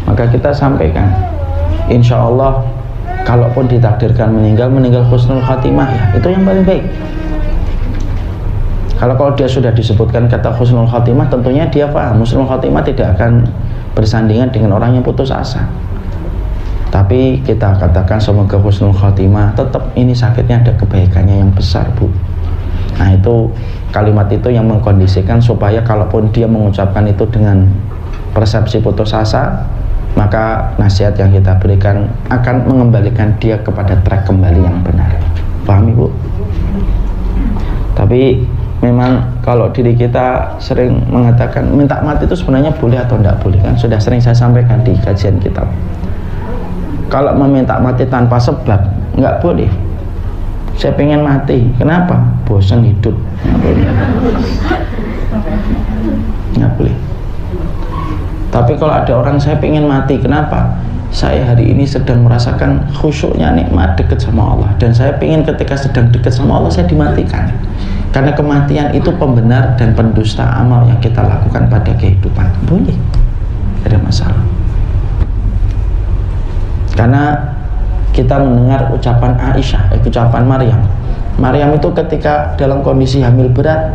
maka kita sampaikan, insya Allah kalaupun ditakdirkan meninggal husnul khatimah, ya itu yang paling baik. Kalau dia sudah disebutkan kata husnul khatimah, tentunya dia paham husnul khatimah tidak akan bersandingan dengan orang yang putus asa. Tapi kita katakan semoga husnul khatimah, tetap ini sakitnya ada kebaikannya yang besar, Bu. Nah, itu kalimat itu yang mengkondisikan supaya kalaupun dia mengucapkan itu dengan persepsi putus asa, maka nasihat yang kita berikan akan mengembalikan dia kepada track kembali yang benar. Paham, Ibu? Tapi memang kalau diri kita sering mengatakan minta mati itu sebenarnya boleh atau tidak boleh, kan sudah sering saya sampaikan di kajian kitab. Kalau meminta mati tanpa sebab nggak boleh. Saya pengen mati, kenapa? Bosan hidup, nggak boleh. Tapi kalau ada orang saya pengen mati, kenapa? Saya hari ini sedang merasakan khusyuknya nikmat dekat sama Allah, dan saya pengen ketika sedang dekat sama Allah saya dimatikan. Karena kematian itu pembenar dan pendusta amal yang kita lakukan pada kehidupan. Boleh, tidak ada masalah. Karena kita mendengar ucapan Aisyah, ucapan Maryam. Maryam itu ketika dalam kondisi hamil berat,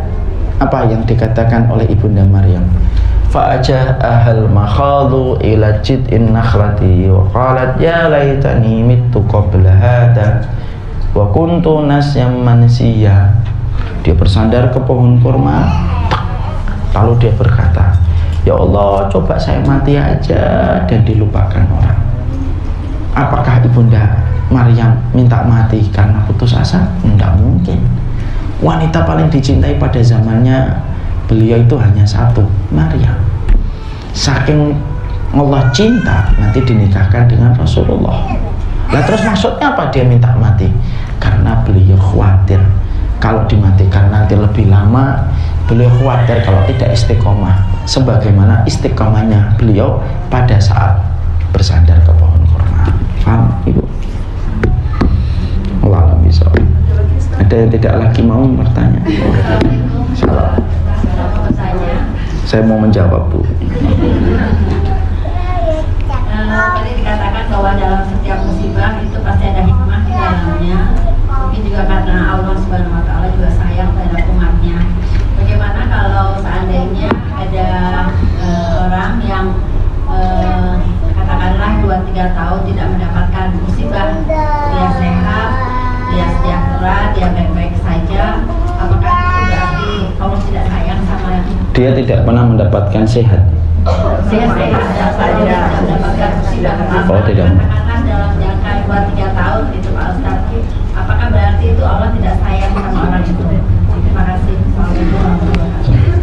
apa yang dikatakan oleh ibunda Maryam? Fa'aja'ahal makhadu ila jid'in nakhlati wa qalat ya laitani mittu qabla hadha wa kuntu nasyam mansiya. Dia bersandar ke pohon kurma, lalu dia berkata, ya Allah, coba saya mati aja dan dilupakan orang. Apakah ibunda Maryam minta mati karena putus asa? Tidak mungkin. Wanita paling dicintai pada zamannya beliau itu hanya satu, Maryam. Saking Allah cinta, nanti dinikahkan dengan Rasulullah. Nah, terus maksudnya apa dia minta mati? Karena beliau khawatir kalau dimatikan nanti lebih lama. Beliau khawatir kalau tidak istiqomah sebagaimana istiqomahnya beliau pada saat bersandar ke pohon kurma. Paham, Ibu? Allah bisa. Ada yang tidak lagi mau bertanya? Salah. Saya mau menjawab, Bu. Tadi dikatakan bahwa dalam setiap musibah itu pasti ada hikmah di dalamnya. Mungkin juga karena Allah Subhanahu Wa Taala juga sayang terhadap umatnya. Bagaimana kalau seandainya ada orang yang katakanlah 2-3 tahun tidak mendapatkan musibah, dia sehat, dia sejahtera, dia baik-baik saja, apakah itu berarti Allah tidak sayang sama yang Dia tidak pernah mendapatkan sehat. dia sehat, tidak mendapatkan musibah? Oh, tidak. Katakanlah dalam jangka 2-3 tahun itu, Pak Ustaz, apakah berarti itu Allah tidak sayang sama orang itu? Terima kasih. Assalamualaikum warahmatullahi wabarakatuh.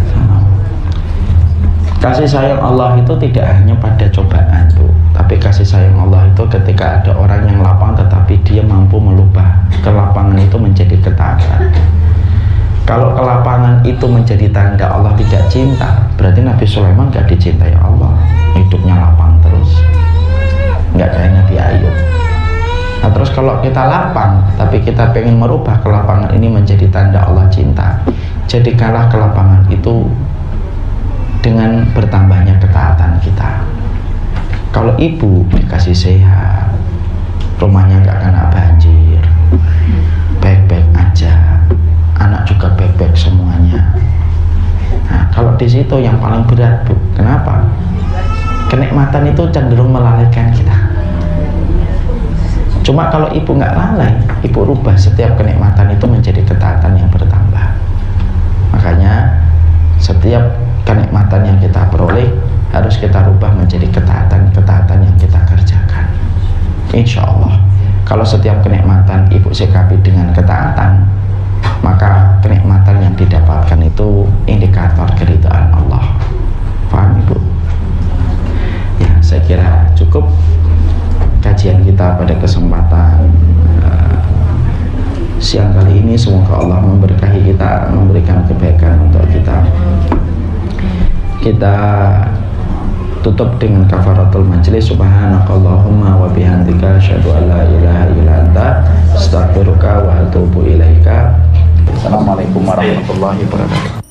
Kasih sayang Allah itu tidak hanya pada cobaan, Bu, tapi kasih sayang Allah itu ketika ada orang yang lapang tetapi dia mampu melubah kelapangan itu menjadi ketaatan. Kalau kelapangan itu menjadi tanda Allah tidak cinta, berarti Nabi Sulaiman gak dicintai Allah, hidupnya lapang terus, gak kayak Nabi Ayub. Nah, terus kalau kita lapang tapi kita pengen merubah kelapangan ini menjadi tanda Allah cinta, jadikanlah kelapangan itu dengan bertambahnya ketaatan kita. Kalau ibu dikasih sehat, rumahnya nggak kena banjir, baik-baik aja, anak juga baik-baik semuanya. Nah, kalau di situ yang paling berat, Bu, kenapa? Kenikmatan itu cenderung melalaikan kita. Cuma kalau ibu nggak lalai, ibu rubah setiap kenikmatan itu menjadi ketaatan yang bertambah. Makanya setiap kenikmatan yang kita peroleh harus kita rubah menjadi ketaatan yang kita kerjakan. Insya Allah, kalau setiap kenikmatan ibu sikapi dengan ketaatan, maka kenikmatan yang didapatkan itu indikator keridhaan Allah. Paham Ibu? Ya, saya kira cukup kajian kita pada kesempatan siang kali ini. Semoga Allah memberkahi kita, memberikan kebaikan untuk kita. Kita tutup dengan kafaratul majlis. Subhanakallahumma wa bihamdika asyhadu an la ilaha illa anta astaghfiruka wa atubu ilaika. Assalamualaikum warahmatullahi wabarakatuh.